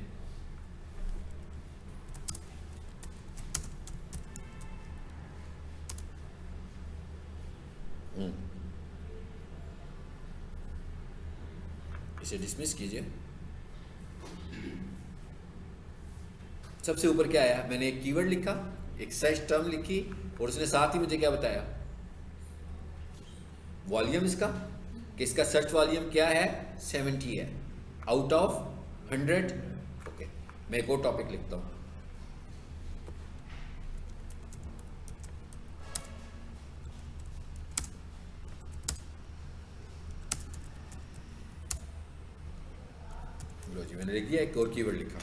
इसे डिसमिस कीजिए। सबसे ऊपर क्या आया, मैंने एक कीवर्ड लिखा, एक सर्च टर्म लिखी, और उसने साथ ही मुझे क्या बताया, वॉल्यूम इसका, कि इसका सर्च वॉल्यूम क्या है, 70 है आउट ऑफ 100। ओके, मैं एक और टॉपिक लिखता हूँ, लो जी मैंने लिख दिया, एक और कीवर्ड लिखा।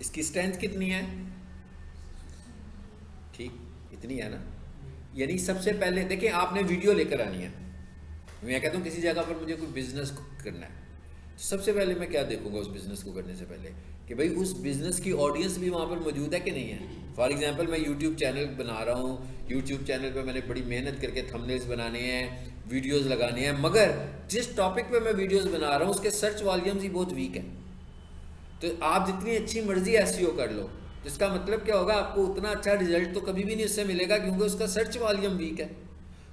इसकी स्ट्रेंथ कितनी है, ठीक इतनी है ना। यानी सबसे पहले देखिए, आपने वीडियो लेकर आनी है। मैं कहता हूँ किसी जगह पर मुझे कोई बिजनेस करना है, तो सबसे पहले मैं क्या देखूंगा उस बिजनेस को करने से पहले, कि भाई उस बिजनेस की ऑडियंस भी वहाँ पर मौजूद है कि नहीं है। फॉर एग्जांपल मैं यूट्यूब चैनल बना रहा हूँ, यूट्यूब चैनल पे मैंने बड़ी मेहनत करके थंबनेल्स बनाने हैं, वीडियोस लगाने हैं, मगर जिस टॉपिक पे मैं वीडियोस बना रहा हूँ उसके सर्च वॉल्यूम्स ही बहुत वीक है। तो आप जितनी अच्छी मर्जी एसईओ कर लो, तो इसका मतलब क्या होगा, आपको उतना अच्छा रिजल्ट तो कभी भी नहीं उससे मिलेगा, क्योंकि उसका सर्च वॉल्यूम वीक है।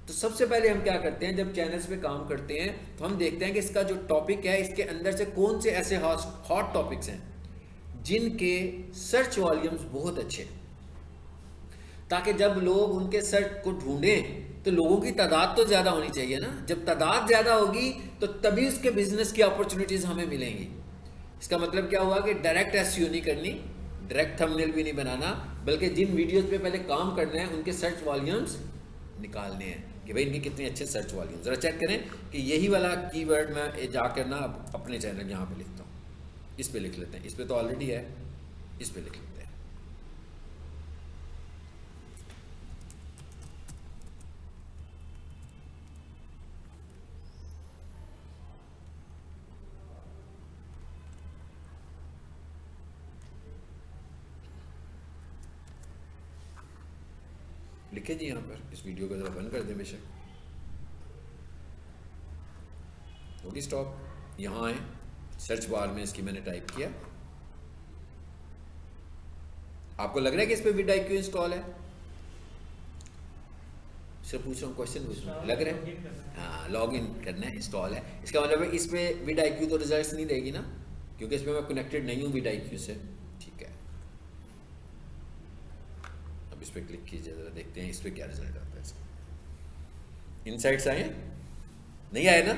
तो सबसे पहले हम क्या करते हैं, जब चैनल्स पे काम करते हैं तो हम देखते हैं कि इसका जो टॉपिक है, इसके अंदर से कौन से ऐसे हॉट टॉपिक्स हैं जिनके सर्च वॉल्यूम्स बहुत अच्छे, ताकि जब लोग उनके सर्च को ढूंढें तो लोगों की तादाद तो ज़्यादा होनी चाहिए ना। जब तादाद ज़्यादा होगी तो तभी उसके बिजनेस की अपॉर्चुनिटीज़ हमें मिलेंगी। इसका मतलब क्या हुआ कि डायरेक्ट एसईओ नहीं करनी, डायरेक्ट थंबनेल भी नहीं बनाना, बल्कि जिन वीडियोस पे पहले काम करना है उनके सर्च वॉल्यूम्स निकालने हैं, कि भाई इनके कितने अच्छे सर्च वॉल्यूम्स। ज़रा चेक करें कि यही वाला कीवर्ड मैं जाकर ना अपने चैनल यहाँ पे लिखता हूँ, इस पे लिख लेते हैं, इस पे तो ऑलरेडी है, इस पे लिख लेते हैं। लिखे जी यहाँ पर, इस वीडियो को ज़रा बंद कर दें बेशक, होगी स्टॉप। यहाँ आए, सर्च बार में इसकी मैंने टाइप किया। आपको लग रहा है कि इस पे vidIQ इंस्टॉल है? सर पूछ रहा हूँ, क्वेश्चन पूछ रहा हूँ, लग रहा है? हाँ, लॉग इन करना है, इंस्टॉल है। इसका मतलब है इस पे vidIQ तो रिजल्ट नहीं देगी ना, क्योंकि इस पे मैं कनेक्टेड नहीं हूँ vidIQ से। ठीक है, अब इस पे क्लिक कीजिए, ज़रा देखते हैं इस पे क्या रिजल्ट आता है इसका। इनसाइट्स आए नहीं आए ना?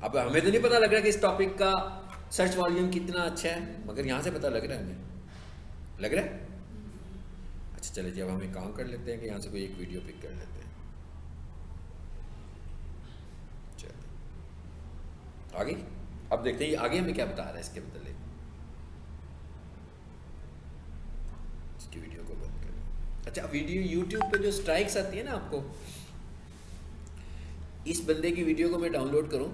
अब हमें तो नहीं पता लग रहा कि इस टॉपिक का सर्च वॉल्यूम कितना अच्छा है, मगर यहाँ से पता लग रहा है, हमें लग रहा है। अच्छा चलिए जी, अब हम एक काम कर लेते हैं कि यहाँ से कोई एक वीडियो पिक कर लेते हैं। चलिए आगे, अब देखते हैं आगे हमें क्या बता रहा है इसके बदले। इसकी वीडियो को बंद करें। अच्छा, वीडियो यूट्यूब पे जो स्ट्राइक्स आती है ना आपको, इस बंदे की वीडियो को मैं डाउनलोड करूं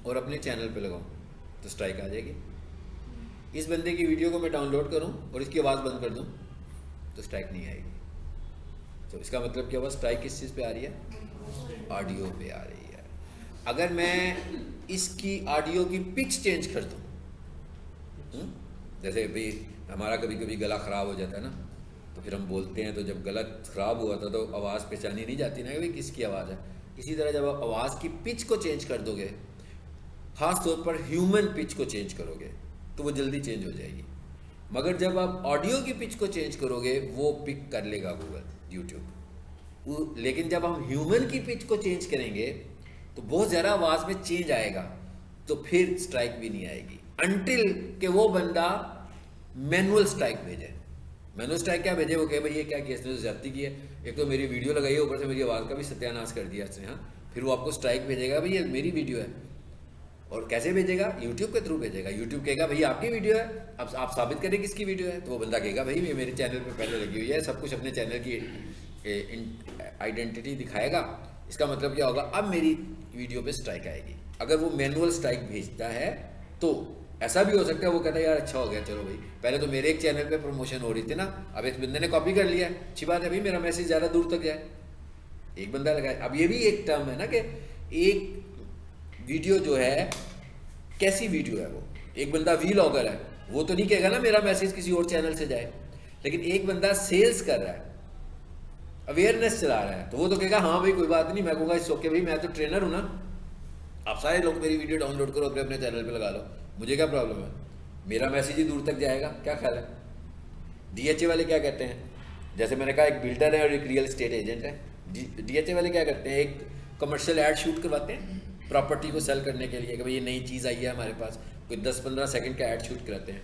और अपने चैनल पे लगाऊं तो स्ट्राइक आ जाएगी। इस बंदे की वीडियो को मैं डाउनलोड करूं और इसकी आवाज़ बंद कर दूं तो स्ट्राइक नहीं आएगी। तो इसका मतलब क्या हुआ, स्ट्राइक किस चीज़ पे आ रही है, ऑडियो पे आ रही है। अगर मैं इसकी ऑडियो की पिच चेंज कर दूं, जैसे भाई हमारा कभी कभी गला ख़राब हो जाता है ना, तो फिर हम बोलते हैं, तो जब गला ख़राब हुआ था तो आवाज़ पहचानी नहीं जाती ना कि भाई किसकी आवाज़ है। इसी तरह जब आप आवाज़ की पिच को चेंज कर दोगे, ख़ास तौर पर ह्यूमन पिच को चेंज करोगे, तो वो जल्दी चेंज हो जाएगी। मगर जब आप ऑडियो की पिच को चेंज करोगे, वो पिक कर लेगा गूगल, यूट्यूब। लेकिन जब हम ह्यूमन की पिच को चेंज करेंगे तो बहुत ज़्यादा आवाज़ में चेंज आएगा, तो फिर स्ट्राइक भी नहीं आएगी, अनटिल कि वो बंदा मैनुअल स्ट्राइक भेजे। मैनुअल स्ट्राइक क्या भेजे, वो कहे भाई ये क्या किया, इसने तो ज़्यादती की है, एक तो मेरी वीडियो लगाई है, ऊपर से मेरी आवाज़ का भी सत्यानाश कर दिया इसने। हाँ, फिर वो आपको स्ट्राइक भेजेगा, भाई ये मेरी वीडियो है। और कैसे भेजेगा, यूट्यूब के थ्रू भेजेगा। यूट्यूब कहेगा भाई आपकी वीडियो है, अब आप साबित करें किसकी वीडियो है, तो वो बंदा कहेगा भाई ये मेरे चैनल पे पहले लगी हुई है, सब कुछ अपने चैनल की आइडेंटिटी दिखाएगा। इसका मतलब क्या होगा, अब मेरी वीडियो पे स्ट्राइक आएगी। अगर वो मैनुअल स्ट्राइक भेजता है तो ऐसा भी हो सकता है, वो कहता है यार अच्छा हो गया, चलो भाई पहले तो मेरे एक चैनल पे प्रमोशन हो रही थी ना, अब इस बंदे ने कॉपी कर लिया, अच्छी बात है भाई, मेरा मैसेज ज़्यादा दूर तक जाए, एक बंदा लगाए। अब ये भी एक टर्म है ना कि एक वीडियो जो है कैसी वीडियो है, वो एक बंदा व्लॉगर है, वो तो नहीं कहेगा ना मेरा मैसेज किसी और चैनल से जाए, लेकिन एक बंदा सेल्स कर रहा है, अवेयरनेस चला रहा है, तो वो तो कहेगा हाँ भाई कोई बात नहीं, मैं कहूँगा इस ओके भाई, मैं तो ट्रेनर हूँ ना, आप सारे लोग मेरी वीडियो डाउनलोड करो, अपने अपने चैनल पे लगा लो, मुझे क्या प्रॉब्लम है, मेरा मैसेज ही दूर तक जाएगा। क्या ख्याल है? DHA वाले क्या कहते हैं, जैसे मैंने कहा एक बिल्डर है और एक रियल एस्टेट एजेंट है, DHA वाले क्या करते हैं, एक कमर्शियल ऐड शूट करवाते हैं प्रॉपर्टी को सेल करने के लिए कि भाई ये नई चीज़ आई है हमारे पास, कोई 10-15 सेकंड का ऐड शूट कराते हैं,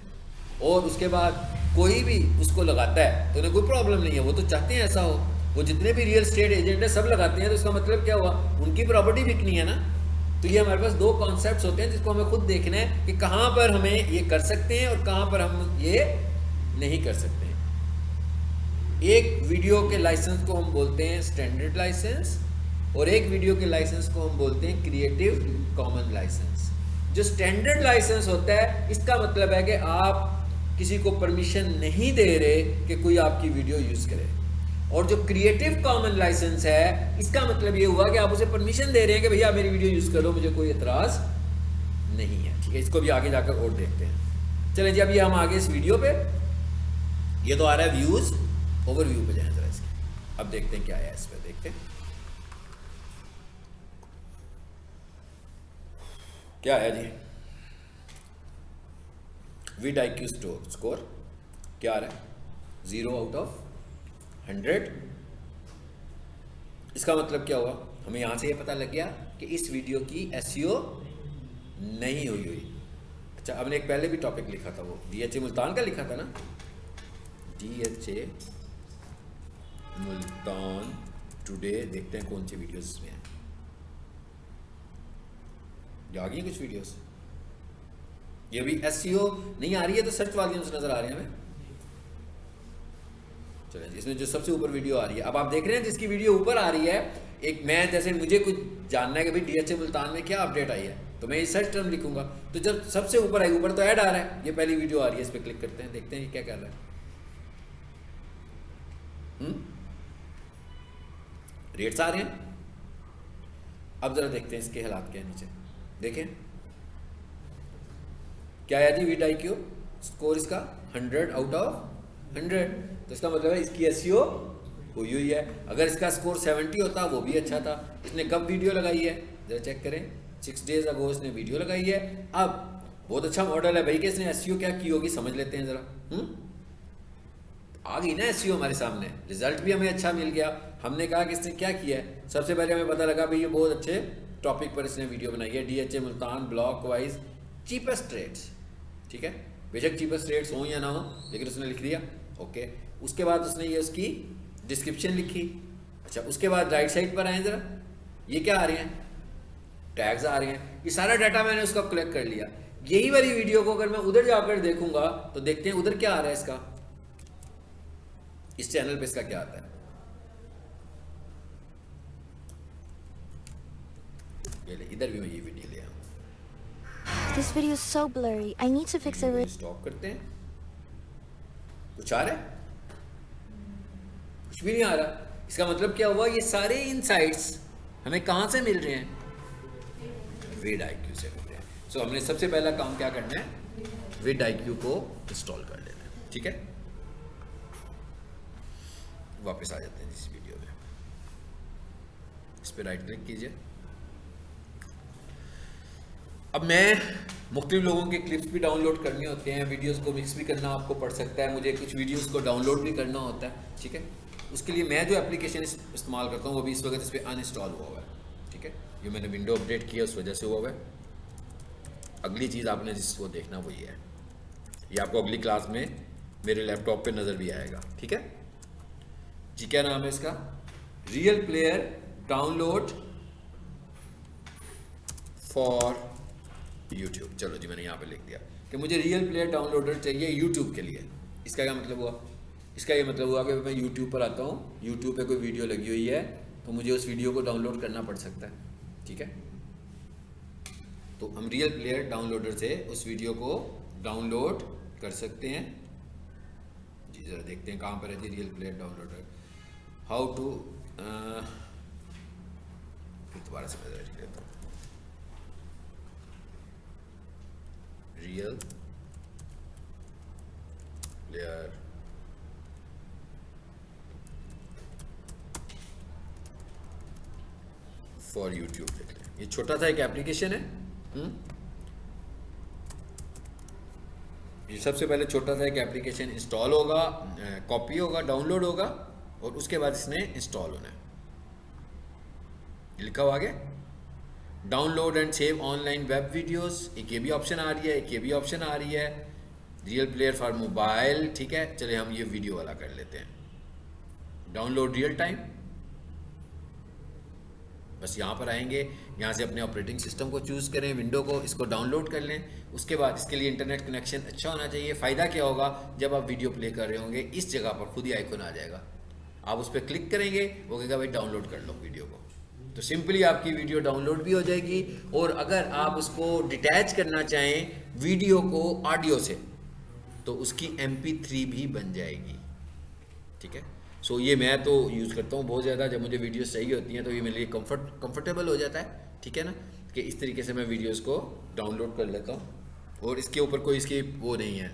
और उसके बाद कोई भी उसको लगाता है तो उन्हें कोई प्रॉब्लम नहीं है, वो तो चाहते हैं ऐसा हो, वो जितने भी रियल एस्टेट एजेंट है सब लगाते हैं, तो इसका मतलब क्या हुआ, उनकी प्रॉपर्टी बिकनी है ना। तो ये हमारे पास दो कॉन्सेप्ट्स होते हैं जिसको हमें खुद देखना है कि कहाँ पर हमें ये कर सकते हैं और कहाँ पर हम ये नहीं कर सकते। एक वीडियो के लाइसेंस को हम बोलते हैं स्टैंडर्ड लाइसेंस, और एक वीडियो के लाइसेंस को हम बोलते हैं क्रिएटिव कॉमन लाइसेंस। जो स्टैंडर्ड लाइसेंस होता है इसका मतलब है कि आप किसी को परमिशन नहीं दे रहे कि कोई आपकी वीडियो यूज़ करे, और जो क्रिएटिव कॉमन लाइसेंस है इसका मतलब ये हुआ कि आप उसे परमिशन दे रहे हैं कि भैया मेरी वीडियो यूज़ करो, मुझे कोई एतराज़ नहीं है। ठीक है, इसको भी आगे जाकर और देखते हैं। चलें जी, अभी हम आगे इस वीडियो पे, ये तो आ रहा है व्यूज़, ओवरव्यू पे जाएं जरा इसके, अब देखते हैं क्या है इस पे, देखते हैं क्या है जी। vidIQ स्कोर क्या आ रहा है, 0/100। इसका मतलब क्या हुआ, हमें यहां से ये पता लग गया कि इस वीडियो की SEO नहीं हुई। अच्छा, हमने एक पहले भी टॉपिक लिखा था, वो DHA मुल्तान का लिखा था ना, DHA मुल्तान टुडे, देखते हैं कौन सी वीडियोस इसमें हैं। आ गई कुछ वीडियोस, ये भी SEO नहीं आ रही है तो सर्च वॉल्यूम्स नजर आ रहे हैं हमें। चलें, इसमें जो सबसे ऊपर वीडियो आ रही है, अब आप देख रहे हैं जिसकी वीडियो ऊपर आ रही है, एक मैं जैसे मुझे कुछ जानना है कि भाई DHA मुल्तान में क्या अपडेट आई है, तो मैं ये सर्च टर्म लिखूंगा, तो जब सबसे ऊपर आई, ऊपर तो ऐड आ रहा है, ये पहली वीडियो आ रही है, इस पर क्लिक करते हैं, देखते हैं ये क्या कर रहा है। रेट्स आ रहे हैं। अब जरा देखते हैं इसके हालात क्या है नीचे, देखें क्या है जी। vidIQ स्कोर इसका 100/100, तो इसका मतलब है इसकी SEO हुई है। अगर इसका स्कोर 70 होता वो भी अच्छा था। इसने कब वीडियो लगाई है जरा चेक करें, 6 डेज अगो इसने वीडियो लगाई है। अब बहुत अच्छा मॉडल है भाई कि इसने SEO क्या की होगी, समझ लेते हैं जरा। आ गई ना SEO हमारे सामने, रिजल्ट भी हमें अच्छा मिल गया। हमने कहा कि इसने क्या किया है, सबसे पहले हमें पता लगा भाई ये बहुत अच्छे टॉपिक पर इसने वीडियो बनाई है, DHA Multan block wise cheapest rates. ठीक है, बेशक चीपेस्ट रेट्स हो या ना हो, लेकिन उसने लिख दिया, ओके। उसके बाद उसने ये उसकी डिस्क्रिप्शन लिखी। अच्छा, उसके बाद राइट साइड पर आए जरा, ये क्या आ रहे हैं, टैग्स आ रहे हैं, ये सारा डाटा मैंने उसका कलेक्ट कर लिया। यही वाली वीडियो को अगर मैं उधर जाकर देखूंगा तो देखते हैं उधर क्या आ रहा है इसका, इस चैनल पे इसका क्या आता है। इधर भी मैं ये वीडियो ले आऊं। This video is so blurry. I need to fix it. Stop करते हैं, कुछ आ रहा है, कुछ भी नहीं आ रहा। इसका मतलब क्या हुआ, ये सारे इनसाइट्स हमें कहां से मिल रहे हैं, vidIQ से मिल रहे हैं। सो हमने सबसे पहला काम क्या करना है, vidIQ को इंस्टॉल कर लेना है। ठीक है, वापस आ जाते हैं इस वीडियो में, इस पर राइट क्लिक कीजिए। अब मैं मुख्तलिफ लोगों के क्लिप्स भी डाउनलोड करने होते हैं, वीडियोस को मिक्स भी करना आपको पड़ सकता है, मुझे कुछ वीडियोस को डाउनलोड भी करना होता है। ठीक है, उसके लिए मैं जो एप्लीकेशन इस्तेमाल करता हूँ वो भी इस वक्त इस पर अनइंस्टॉल हुआ है। ठीक है, ये मैंने विंडो अपडेट किया उस वजह से हुआ है। अगली चीज़ आपने जिसको देखना वो ये है, ये आपको अगली क्लास में मेरे लैपटॉप पे नज़र भी आएगा। ठीक है जी, क्या नाम है इसका, real player download for YouTube. चलो जी, मैंने यहाँ पे लिख दिया कि मुझे रियल प्लेयर डाउनलोडर चाहिए यूट्यूब के लिए। इसका क्या मतलब हुआ, इसका ये मतलब हुआ कि मैं यूट्यूब पर आता हूँ, यूट्यूब पे कोई वीडियो लगी हुई है तो मुझे उस वीडियो को डाउनलोड करना पड़ सकता है। ठीक है, तो हम रियल प्लेयर डाउनलोडर से उस वीडियो को डाउनलोड कर सकते हैं जी। ज़रा देखते हैं कहाँ पर है जी real player downloader, how to, फिर दोबारा से मैं लिख लेता हूँ, रियल प्लेयर फॉर यूट्यूब लिख लें। ये छोटा सा एक एप्लीकेशन है, ये सबसे पहले छोटा सा एक एप्लीकेशन इंस्टॉल होगा, कॉपी होगा, डाउनलोड होगा और उसके बाद इसने इंस्टॉल होना है। लिखा हुआ आगे download and save online web videos, एक ये भी ऑप्शन आ रही है, एक ये भी ऑप्शन आ रही है, रियल प्लेयर फॉर मोबाइल। ठीक है, चलिए हम ये वीडियो वाला कर लेते हैं, डाउनलोड रियल टाइम। बस यहाँ पर आएंगे, यहाँ से अपने ऑपरेटिंग सिस्टम को चूज़ करें, विंडो को, इसको डाउनलोड कर लें। उसके बाद इसके लिए इंटरनेट कनेक्शन अच्छा होना चाहिए। फ़ायदा क्या होगा, जब आप वीडियो प्ले कर रहे होंगे इस जगह पर खुद ही आइकन आ जाएगा, आप उस पर क्लिक करेंगे, वो कहेगा भाई डाउनलोड कर लो वीडियो को, तो सिंपली आपकी वीडियो डाउनलोड भी हो जाएगी। और अगर आप उसको डिटैच करना चाहें वीडियो को ऑडियो से, तो उसकी MP3 भी बन जाएगी। ठीक है, सो ये मैं तो यूज़ करता हूँ बहुत ज़्यादा, जब मुझे वीडियोस चाहिए होती हैं तो ये मेरे लिए कंफर्टेबल हो जाता है। ठीक है ना, कि इस तरीके से मैं वीडियोस को डाउनलोड कर लेता हूँ और इसके ऊपर कोई इसकी वो नहीं है,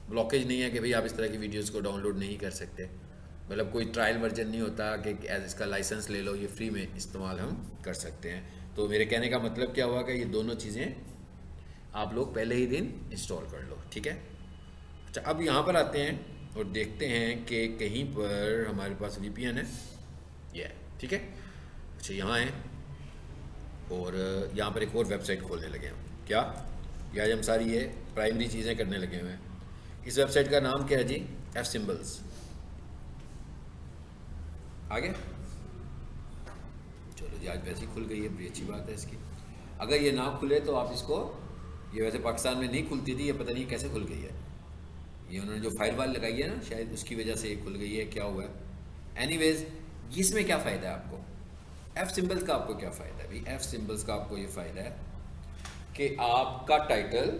ब्लॉकेज नहीं है कि भाई आप इस तरह की वीडियोस को डाउनलोड नहीं कर सकते। मतलब कोई ट्रायल वर्जन नहीं होता कि एज इसका लाइसेंस ले लो, ये फ्री में इस्तेमाल हम कर सकते हैं। तो मेरे कहने का मतलब क्या हुआ कि ये दोनों चीज़ें आप लोग पहले ही दिन इंस्टॉल कर लो। ठीक है, अच्छा अब यहाँ पर आते हैं और देखते हैं कि कहीं पर हमारे पास VPN है, ये ठीक है। अच्छा यहाँ है और यहाँ पर एक और वेबसाइट खोलने लगे हम, क्या ये आज हम सारी ये प्राइमरी चीज़ें करने लगे हुए हैं। इस वेबसाइट का नाम क्या है जी, F Symbols। आगे चलो जी, आज वैसे ही खुल गई है, बड़ी अच्छी बात है इसकी। अगर ये ना खुले तो आप इसको, ये वैसे पाकिस्तान में नहीं खुलती थी, ये पता नहीं कैसे खुल गई है, ये उन्होंने जो फायरवॉल लगाई है ना, शायद उसकी वजह से ये खुल गई है, क्या हुआ है। एनीवेज, इसमें क्या फ़ायदा है आपको, F Symbols का आपको क्या फ़ायदा है भाई। F Symbols का आपको ये फ़ायदा है कि आपका टाइटल,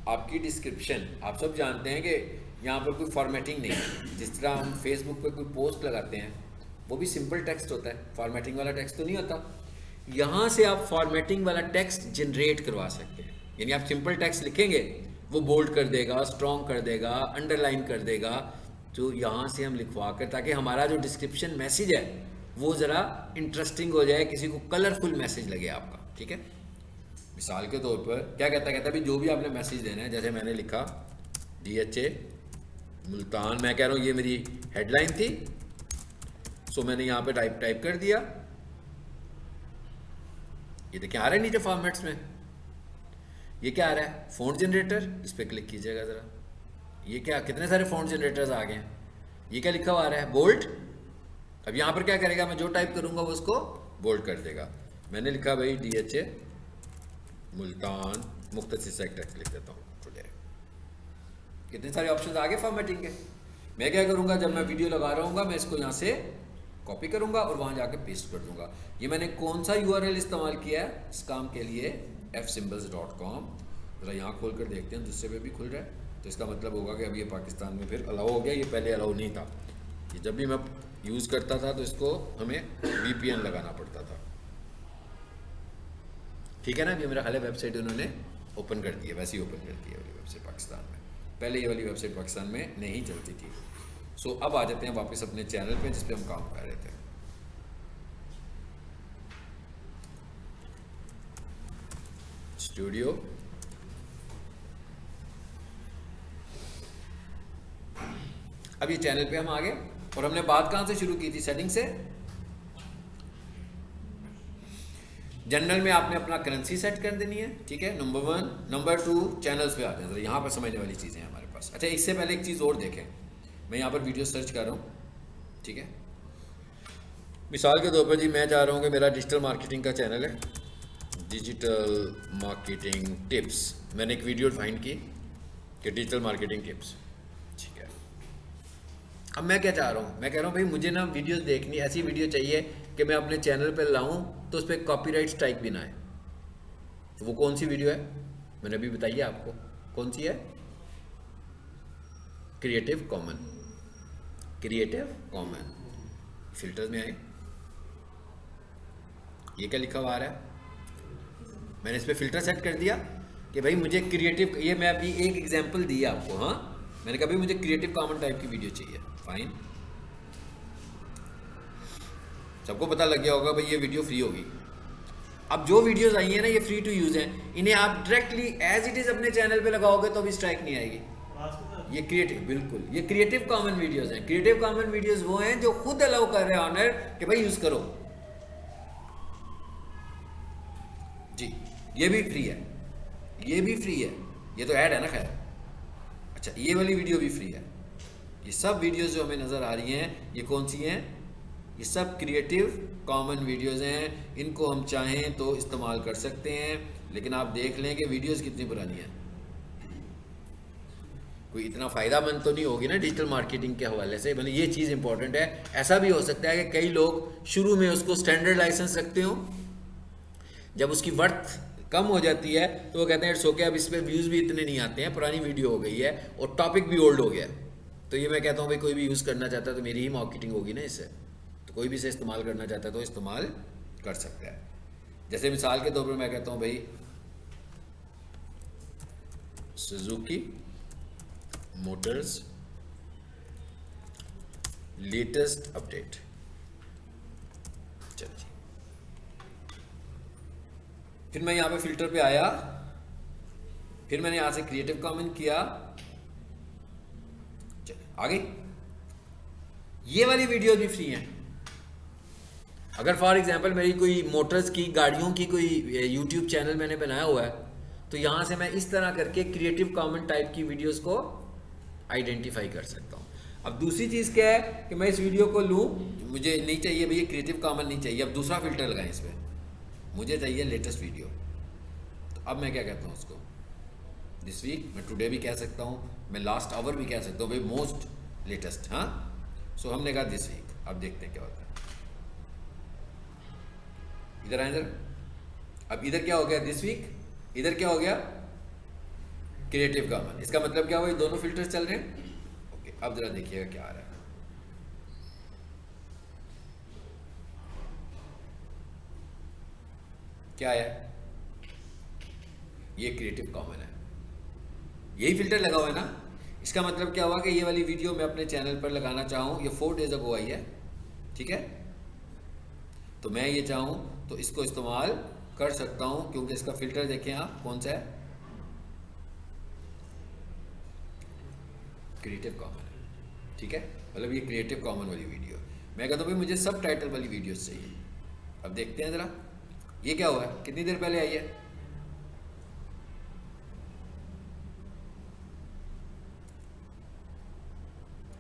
आपकी डिस्क्रिप्शन, आप सब जानते हैं कि यहाँ पर कोई फॉर्मेटिंग नहीं है। जिस तरह हम फेसबुक पे कोई पोस्ट लगाते हैं वो भी सिंपल टेक्स्ट होता है, फॉर्मेटिंग वाला टेक्स्ट तो नहीं होता। यहाँ से आप फॉर्मेटिंग वाला टेक्स्ट जनरेट करवा सकते हैं, यानी आप सिंपल टेक्स्ट लिखेंगे वो बोल्ड कर देगा, स्ट्रॉन्ग कर देगा, अंडरलाइन कर देगा। तो यहाँ से हम लिखवा कर, ताकि हमारा जो डिस्क्रिप्शन मैसेज है वो ज़रा इंटरेस्टिंग हो जाए, किसी को कलरफुल मैसेज लगे आपका। ठीक है, मिसाल के तौर पर क्या कहता है भी जो भी आपने मैसेज देना है, जैसे मैंने लिखा DHA मुल्तान, मैं कह रहा हूँ ये मेरी हेडलाइन थी, सो मैंने यहाँ पे टाइप कर दिया। ये देखिए आ रहा है नीचे फॉर्मेट्स में, ये क्या आ रहा है, फ़ॉन्ट जनरेटर। इस पर क्लिक कीजिएगा ज़रा, ये क्या, कितने सारे फ़ॉन्ट जनरेटर्स आ गए हैं। ये क्या लिखा हुआ आ रहा है, बोल्ड। अब यहाँ पर क्या करेगा, मैं जो टाइप करूँगा वो उसको बोल्ड कर देगा। मैंने लिखा भाई DHA मुल्तान, मुख्तसर सा एक टेक्स्ट लिख देता हूँ टुडे। कितने सारे ऑप्शन आ गए फॉर्मेटिंग के। मैं क्या करूँगा, जब मैं वीडियो लगा रहा हूँ मैं इसको यहाँ से कॉपी करूँगा और वहाँ जाके पेस्ट कर दूँगा। ये मैंने कौन सा URL इस्तेमाल किया है इस काम के लिए, fsymbols.com। ज़रा यहाँ खोल कर देखते हैं, दूसरे पे भी खुल रहा है, तो इसका मतलब होगा कि अब ये पाकिस्तान में फिर अलाउ हो गया। ये पहले अलाउ नहीं था, ये जब भी मैं यूज़ करता था तो इसको हमें VPN लगाना पड़ता था। ठीक है ना, ये मेरा ख्याल है वेबसाइट उन्होंने ओपन कर दी है, वैसे ही ओपन कर दी है वाली वेबसाइट पाकिस्तान में। पहले ये वाली वेबसाइट पाकिस्तान में नहीं चलती थी। सो अब आ जाते हैं वापस अपने चैनल पे जिस पे हम काम कर रहे थे। स्टूडियो, अब ये चैनल पे हम आ गए और हमने बात कहाँ से शुरू की थी, सेटिंग से। जनरल में आपने अपना करेंसी सेट कर देनी है, ठीक है, नंबर 1। नंबर 2, चैनल्स पे आ जाए, यहाँ पर समझने वाली चीज़ें हैं हमारे पास। अच्छा, इससे पहले एक चीज़ और देखें, मैं यहाँ पर वीडियो सर्च कर रहा हूँ, ठीक है। मिसाल के तौर पर जी मैं चाह रहा हूँ कि मेरा डिजिटल मार्केटिंग का चैनल है, डिजिटल मार्केटिंग टिप्स। मैंने एक वीडियो फाइंड की कि डिजिटल मार्केटिंग टिप्स, ठीक है। अब मैं क्या चाह रहा हूँ, मैं कह रहा हूँ भाई मुझे ना वीडियोस देखनी, ऐसी वीडियो चाहिए कि मैं अपने चैनल पर लाऊं तो उस पर कॉपीराइट स्ट्राइक भी ना आए। तो वो कौन सी वीडियो है, मैंने अभी बताइए आपको कौन सी है, creative common. Creative common filters में आए, ये क्या लिखा हुआ आ रहा है, मैंने इस पर फिल्टर सेट कर दिया कि भाई मुझे क्रिएटिव, ये मैं अभी एक एग्जांपल दिया आपको, हाँ मैंने कहा भाई मुझे क्रिएटिव कॉमन टाइप की वीडियो चाहिए, फाइन। सबको पता लग गया होगा भाई ये वीडियो फ्री होगी। अब जो वीडियोस आई हैं ना ये फ्री टू यूज़ हैं, इन्हें आप डायरेक्टली एज इट इज़ अपने चैनल पे लगाओगे तो भी स्ट्राइक नहीं आएगी। ये क्रिएटिव, बिल्कुल ये क्रिएटिव कॉमन वीडियोस हैं। क्रिएटिव कॉमन वीडियोस वो हैं जो खुद अलाउ कर रहे हैं ऑनर कि भाई यूज करो जी। ये भी फ्री है, ये भी फ्री है, ये तो ऐड है ना खैर। अच्छा ये वाली वीडियो भी फ्री है। ये सब वीडियोस जो हमें नज़र आ रही हैं ये कौन सी हैं? ये सब क्रिएटिव कॉमन वीडियोस हैं। इनको हम चाहें तो इस्तेमाल कर सकते हैं, लेकिन आप देख लें कि वीडियोस कितनी पुरानी हैं। कोई इतना फ़ायदामंद तो नहीं होगी ना डिजिटल मार्केटिंग के हवाले से। मतलब ये चीज़ इंपॉर्टेंट है। ऐसा भी हो सकता है कि कई लोग शुरू में उसको स्टैंडर्ड लाइसेंस रखते हो, जब उसकी वर्थ कम हो जाती है तो वो कहते हैं इट्स ओके, अब इस पर व्यूज़ भी इतने नहीं आते हैं, पुरानी वीडियो हो गई है और टॉपिक भी ओल्ड हो गया। तो ये मैं कहता हूँ भाई कोई भी यूज़ करना चाहता है तो मेरी ही मार्केटिंग होगी ना इससे, तो कोई भी इसे इस्तेमाल करना चाहता है तो इस्तेमाल कर सकता है। जैसे मिसाल के तौर पर मैं कहता हूँ भाई सुजुकी मोटर्स लेटेस्ट अपडेट। चलिए फिर मैं यहाँ पे फिल्टर पे आया, फिर मैंने यहाँ से क्रिएटिव कॉमन किया। चलिए आगे ये वाली वीडियो भी फ्री है। अगर फॉर एग्जांपल मेरी कोई मोटर्स की गाड़ियों की कोई यूट्यूब चैनल मैंने बनाया हुआ है तो यहाँ से मैं इस तरह करके क्रिएटिव कॉमन टाइप की वीडियोस को आइडेंटिफाई कर सकता हूँ। अब दूसरी चीज़ क्या है कि मैं इस वीडियो को लूँ, मुझे नहीं चाहिए भैया क्रिएटिव कॉमन नहीं चाहिए, अब दूसरा फिल्टर लगाएं इस पर, मुझे चाहिए लेटेस्ट वीडियो। तो अब मैं क्या कहता हूँ उसको दिस वीक, मैं टुडे भी कह सकता हूँ, मैं लास्ट आवर भी कह सकता हूँ भाई मोस्ट लेटेस्ट। हाँ सो हमने कहा दिस वीक। अब देखते हैं क्या होता है। इधर आए जरा। अब इधर क्या हो गया दिस वीक, इधर क्या हो गया क्रिएटिव कॉमन। इसका मतलब क्या हुआ, ये दोनों फिल्टर्स चल रहे हैं। ओके अब जरा देखिएगा क्या आ रहा है। क्या है ये क्रिएटिव कॉमन है, यही फिल्टर लगा हुआ है ना। इसका मतलब क्या हुआ कि ये वाली वीडियो मैं अपने चैनल पर लगाना चाहूँ, ये 4 डेज अगो आई है, ठीक है। तो मैं ये चाहूँ तो इसको इस्तेमाल कर सकता हूँ क्योंकि इसका फिल्टर देखें आप कौन सा है, क्रिएटिव कॉमन है, ठीक है। मतलब ये क्रिएटिव कॉमन वाली वीडियो। मैं कहता हूँ भाई मुझे सब टाइटल वाली वीडियोस चाहिए। अब देखते हैं ज़रा ये क्या हुआ है, कितनी देर पहले आई है।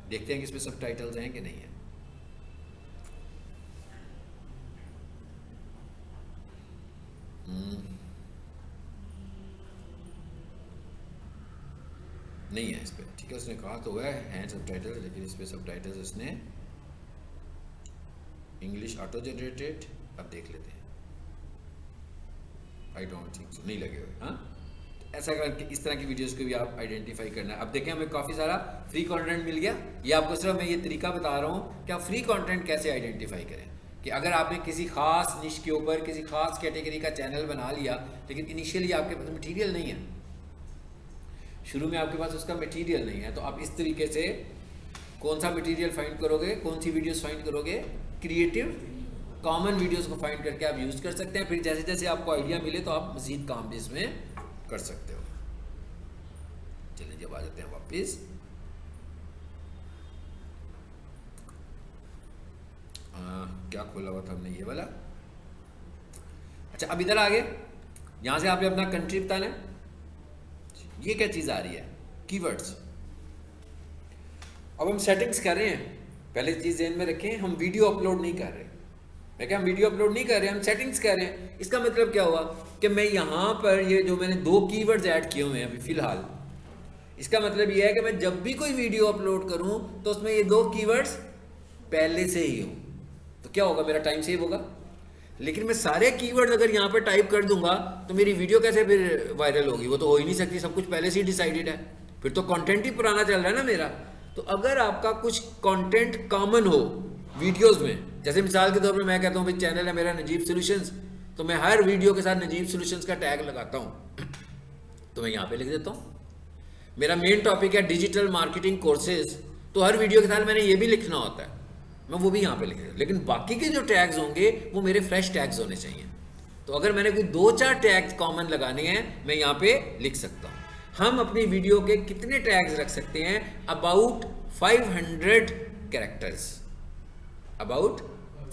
देखते हैं कि इसमें सब टाइटल्स हैं कि नहीं है। नहीं है इस पर, ठीक है। उसने कहा तो है हैं सब टाइटल, लेकिन इस पर सब टाइटल्स उसने इंग्लिश ऑटो जनरेटेड। अब देख लेते हैं, आई डोंट थिंक सो, नहीं लगे हुए। हाँ ऐसा करके इस तरह की वीडियोस को भी आप आइडेंटिफाई करना है। अब देखें हमें काफ़ी सारा फ्री कंटेंट मिल गया। ये आपको सिर्फ मैं ये तरीका बता रहा हूँ कि आप फ्री कंटेंट कैसे आइडेंटिफाई करें। कि अगर आपने किसी खास निश के ऊपर किसी खास कैटेगरी का चैनल बना लिया, लेकिन इनिशियली आपके पास मटीरियल नहीं है, शुरू में आपके पास उसका मटीरियल नहीं है, तो आप इस तरीके से कौन सा मटीरियल फाइंड करोगे, कौन सी वीडियोस फाइंड करोगे, क्रिएटिव कॉमन वीडियोस को फाइंड करके आप यूज़ कर सकते हैं। फिर जैसे जैसे आपको आइडिया मिले तो आप मज़ीद काम भी इसमें कर सकते हो। चलिए जब आ जाते हैं वापस, क्या खोला हुआ था हमने, ये वाला। अच्छा अब इधर आ गए, यहाँ से आपने अपना कंट्री बताना है। ये क्या चीज़ आ रही है, कीवर्ड्स। अब हम सेटिंग्स कर रहे हैं। पहले चीज़ ध्यान में रखें, हम वीडियो अपलोड नहीं कर रहे। मैं क्या, हम वीडियो अपलोड नहीं कर रहे, हम सेटिंग्स कर रहे हैं। इसका मतलब क्या हुआ कि मैं यहाँ पर ये जो मैंने 2 कीवर्ड्स ऐड किए हुए हैं अभी फ़िलहाल, इसका मतलब ये है कि मैं जब भी कोई वीडियो अपलोड करूँ तो उसमें ये 2 कीवर्ड्स पहले से ही हों। तो क्या होगा, मेरा टाइम सेव होगा। लेकिन मैं सारे कीवर्ड्स अगर यहाँ पर टाइप कर दूंगा तो मेरी वीडियो कैसे फिर वायरल होगी, वो तो हो ही नहीं सकती, सब कुछ पहले से ही डिसाइडेड है। फिर तो कंटेंट ही पुराना चल रहा है ना मेरा। तो अगर आपका कुछ कंटेंट कॉमन हो वीडियोस में, जैसे मिसाल के तौर पे मैं कहता हूँ भाई चैनल है मेरा नजीब सॉल्यूशंस, तो मैं हर वीडियो के साथ नजीब सॉल्यूशंस का टैग लगाता हूँ। तो मैं यहाँ पे लिख देता हूँ मेरा मेन टॉपिक है डिजिटल मार्केटिंग कोर्सेज, तो हर वीडियो के साथ मैंने ये भी लिखना होता है, मैं वो भी यहाँ पे लिख देता हूँ। लेकिन बाकी के जो टैग्स होंगे वो मेरे फ्रेश टैग्स होने चाहिए। तो अगर मैंने कोई 2-4 टैग्स कॉमन लगाने हैं मैं यहाँ पे लिख सकता हूँ। हम अपनी वीडियो के कितने टैग्स रख सकते हैं? About 500 characters, about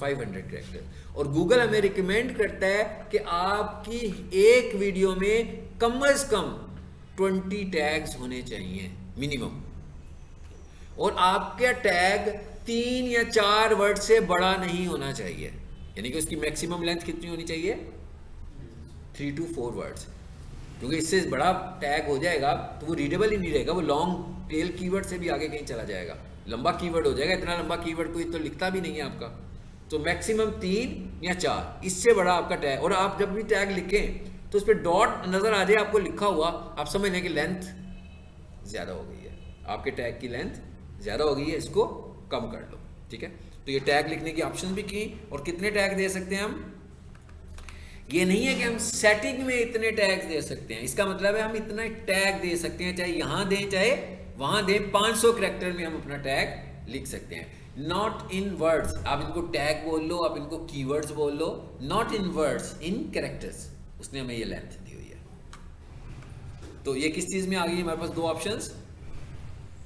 500 characters. और गूगल हमें रिकमेंड करता है कि आपकी एक वीडियो में कम से कम 20 टैग्स होने चाहिए मिनिमम, और आपका टैग 3 या 4 वर्ड से बड़ा नहीं होना चाहिए, यानी कि उसकी मैक्सिमम लेंथ कितनी होनी चाहिए? 3 to 4 वर्ड्स, क्योंकि इससे बड़ा टैग हो जाएगा तो वो रीडेबल ही नहीं रहेगा, वो लॉन्ग टेल कीवर्ड से भी आगे कहीं चला जाएगा, लंबा कीवर्ड हो जाएगा। इतना लंबा कीवर्ड कोई तो लिखता भी नहीं है आपका, तो मैक्सिमम 3 या 4, इससे बड़ा आपका टैग। और आप जब भी टैग लिखें तो उस पर डॉट नज़र आ जाए आपको लिखा हुआ, आप समझ लें कि लेंथ ज़्यादा हो गई है, आपके टैग की लेंथ ज़्यादा हो गई है, इसको कम कर लो, ठीक है। तो ये टैग लिखने की ऑप्शन भी की, और कितने टैग दे सकते हैं हम? ये नहीं है कि हम सेटिंग में इतने टैग दे सकते हैं, इसका मतलब है हम इतना टैग दे सकते हैं, चाहे यहाँ दें चाहे वहाँ दें, 500 कैरेक्टर में हम अपना टैग लिख सकते हैं। नॉट इन वर्ड्स, आप इनको टैग बोल लो, आप इनको कीवर्ड्स बोल लो, not in words, in characters, उसने हमें ये लेंथ दी हुई है। तो ये किस चीज़ में आ गई है हमारे पास? 2 ऑप्शंस,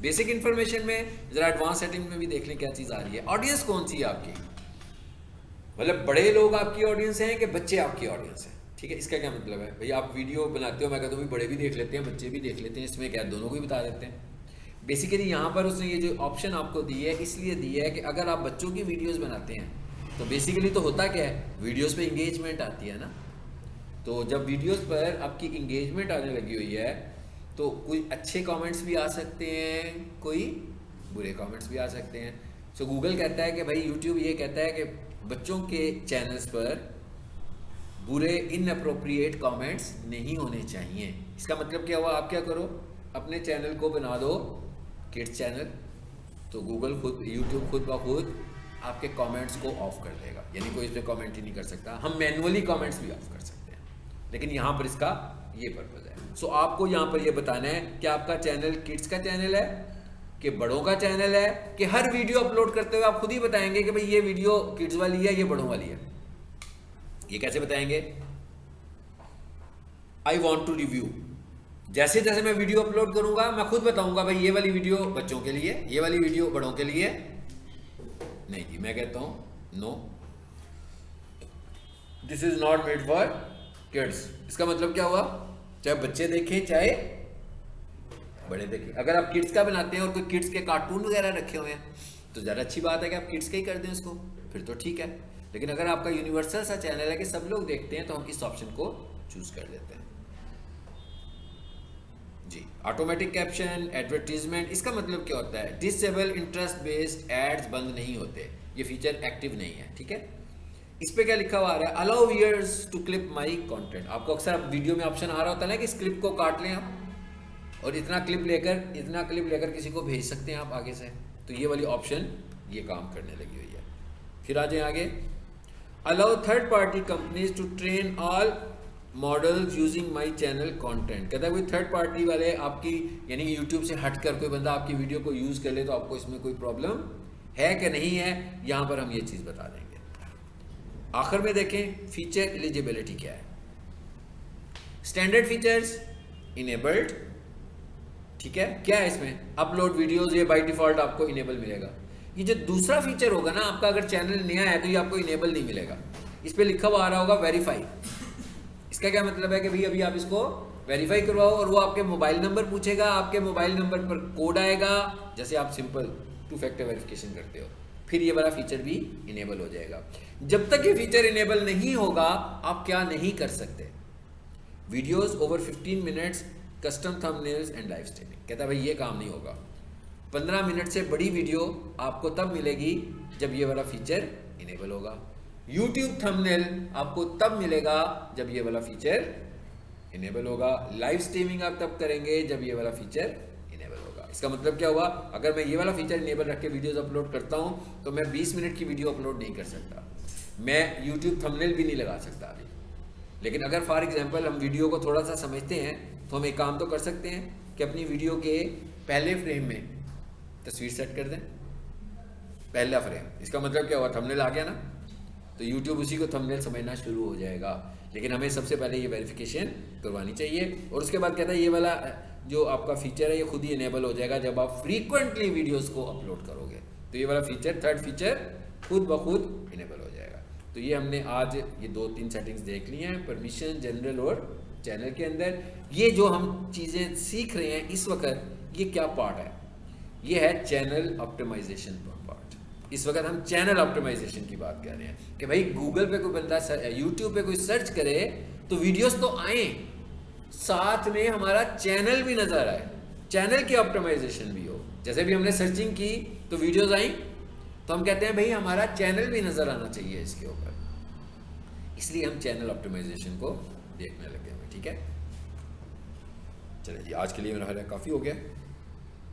बेसिक इन्फॉर्मेशन में, जरा एडवांस सेटिंग में भी देख लें क्या चीज़ आ रही है। ऑडियंस कौन सी है आपकी, मतलब बड़े लोग आपकी ऑडियंस हैं कि बच्चे आपकी ऑडियंस हैं, ठीक है। इसका क्या मतलब है? भाई आप वीडियो बनाते हो, मैं कहता हूँ बड़े भी देख लेते हैं, बच्चे भी देख लेते हैं, इसमें क्या दोनों को ही बता देते हैं। बेसिकली यहाँ पर उसने ये जो ऑप्शन आपको दी है इसलिए दी है कि अगर आप बच्चों की वीडियोस बनाते हैं तो बेसिकली तो होता क्या है, वीडियोस पे इंगेजमेंट आती है ना, तो जब वीडियोस पर आपकी इंगेजमेंट आने लगी हुई है तो कोई अच्छे कमेंट्स भी आ सकते हैं, कोई बुरे कमेंट्स भी आ सकते हैं। सो गूगल कहता है कि भाई, यूट्यूब ये कहता है कि बच्चों के चैनल्स पर बुरे इनअप्रोप्रिएट कमेंट्स नहीं होने चाहिए। इसका मतलब क्या हुआ? आप क्या करो, अपने चैनल को बना दो किड्स चैनल, तो गूगल खुद, यूट्यूब खुद ब खुद आपके कमेंट्स को ऑफ कर देगा, यानी कोई इस पर कमेंट ही नहीं कर सकता। हम मैनुअली कमेंट्स भी ऑफ कर सकते हैं, लेकिन यहाँ पर इसका ये पर्पज़ है। सो आपको यहाँ पर ये बताना है कि आपका चैनल किड्स का चैनल है कि बड़ों का चैनल है, कि हर वीडियो अपलोड करते हुए आप खुद ही बताएंगे कि भाई ये वीडियो किड्स वाली है, ये बड़ों वाली है। ये कैसे बताएंगे? आई वॉन्ट टू रिव्यू, जैसे जैसे मैं वीडियो अपलोड करूंगा मैं खुद बताऊंगा भाई ये वाली वीडियो बच्चों के लिए, ये वाली वीडियो बड़ों के लिए नहीं जी। मैं कहता हूं no, this is not made for kids. इसका मतलब क्या हुआ? चाहे बच्चे देखें चाहे बड़े देखें। अगर आप किड्स का बनाते हैं और कोई किड्स के कार्टून वगैरह रखे हुए हैं तो ज़्यादा अच्छी बात है कि आप किड्स का ही कर दें उसको, फिर तो ठीक है। लेकिन अगर आपका यूनिवर्सल सा चैनल है कि सब लोग देखते हैं तो हम इस ऑप्शन को चूज कर देते हैं जी। ऑटोमेटिक कैप्शन, एडवर्टीजमेंट, इसका मतलब क्या होता है? डिसेबल इंटरेस्ट बेस्ड एड्स बंद नहीं होते, ये फीचर एक्टिव नहीं है, ठीक है। इस पे क्या लिखा हुआ आ रहा है? Allow viewers to clip my content. आपको अक्सर वीडियो में ऑप्शन आ रहा होता है ना कि इस क्लिप को काट लें आप, और इतना क्लिप लेकर किसी को भेज सकते हैं आप आगे से, तो ये वाली ऑप्शन ये काम करने लगी हुई है। फिर आ जाए आगे, allow third party companies to train all models using my channel content. कहता है कोई थर्ड पार्टी वाले आपकी, यानी यूट्यूब से हटकर कोई बंदा आपकी वीडियो को यूज़ कर ले तो आपको इसमें कोई प्रॉब्लम है कि नहीं है, यहाँ पर हम ये चीज़ बता देंगे। आखिर में देखें फीचर एलिजिबिलिटी क्या है। स्टैंडर्ड फीचर्स इनेबल्ड, ठीक है। क्या है इसमें? अपलोड वीडियोस, ये बाय डिफॉल्ट आपको इनेबल मिलेगा। ये जो दूसरा फीचर होगा ना आपका, अगर चैनल नया है तो ये आपको इनेबल नहीं मिलेगा। इस पे लिखा हुआ आ रहा होगा वेरीफाई। इसका क्या मतलब है कि भाई अभी आप इसको वेरीफाई करवाओ और वो आपके मोबाइल नंबर पूछेगा, आपके मोबाइल नंबर पर कोड आएगा, जैसे आप सिंपल 2 फैक्टर वेरिफिकेशन करते हो, फिर ये वाला फीचर भी इनेबल हो जाएगा। जब तक ये फीचर इनेबल नहीं होगा आप क्या नहीं कर सकते? Videos over 15 minutes, custom thumbnails and live streaming. कहता है भाई ये काम नहीं होगा। 15 मिनट से बड़ी वीडियो आपको तब मिलेगी जब ये वाला फीचर इनेबल होगा। YouTube थंबनेल आपको तब मिलेगा जब ये वाला फीचर इनेबल होगा। लाइव स्ट्रीमिंग आप तब करेंगे जब ये वाला फीचर इनेबल होगा। इसका मतलब क्या हुआ? अगर मैं ये वाला फीचर इनेबल रख के वीडियोस अपलोड करता हूँ तो मैं 20 मिनट की वीडियो अपलोड नहीं कर सकता, मैं YouTube थंबनेल भी नहीं लगा सकता अभी। लेकिन अगर फॉर एग्जांपल हम वीडियो को थोड़ा सा समझते हैं तो हम एक काम तो कर सकते हैं कि अपनी वीडियो के पहले फ्रेम में तस्वीर सेट कर दें, पहला फ्रेम। इसका मतलब क्या हुआ? थंबनेल आ गया ना, तो YouTube उसी को थंबनेल समझना शुरू हो जाएगा। लेकिन हमें सबसे पहले ये वेरिफिकेशन करवानी चाहिए। और उसके बाद कहता है ये वाला जो आपका फीचर है ये खुद ही इनेबल हो जाएगा जब आप फ्रीक्वेंटली वीडियोस को अपलोड करोगे। तो ये वाला फीचर, थर्ड फीचर खुद ब खुद इनेबल हो जाएगा। तो ये हमने आज ये 2-3 सेटिंग्स देख ली हैं परमिशन, जनरल और चैनल के अंदर। ये जो हम चीज़ें सीख रहे हैं इस वक्त, ये क्या पार्ट है? ये है चैनल ऑप्टिमाइजेशन पार्ट। इस वक्त हम चैनल ऑप्टिमाइजेशन की बात कर रहे हैं कि भाई गूगल पे कोई बंदा, यूट्यूब पे कोई सर्च करे तो वीडियोस तो आए, साथ में हमारा चैनल भी नजर आए, चैनल की ऑप्टिमाइजेशन भी हो। जैसे भी हमने सर्चिंग की तो वीडियोस आई, तो हम कहते हैं भाई हमारा चैनल भी नजर आना चाहिए इसके ऊपर, इसलिए हम चैनल ऑप्टिमाइजेशन को देखने लगे हैं। ठीक है, चलिए जी, आज के लिए मेरा ख्याल है काफ़ी हो गया।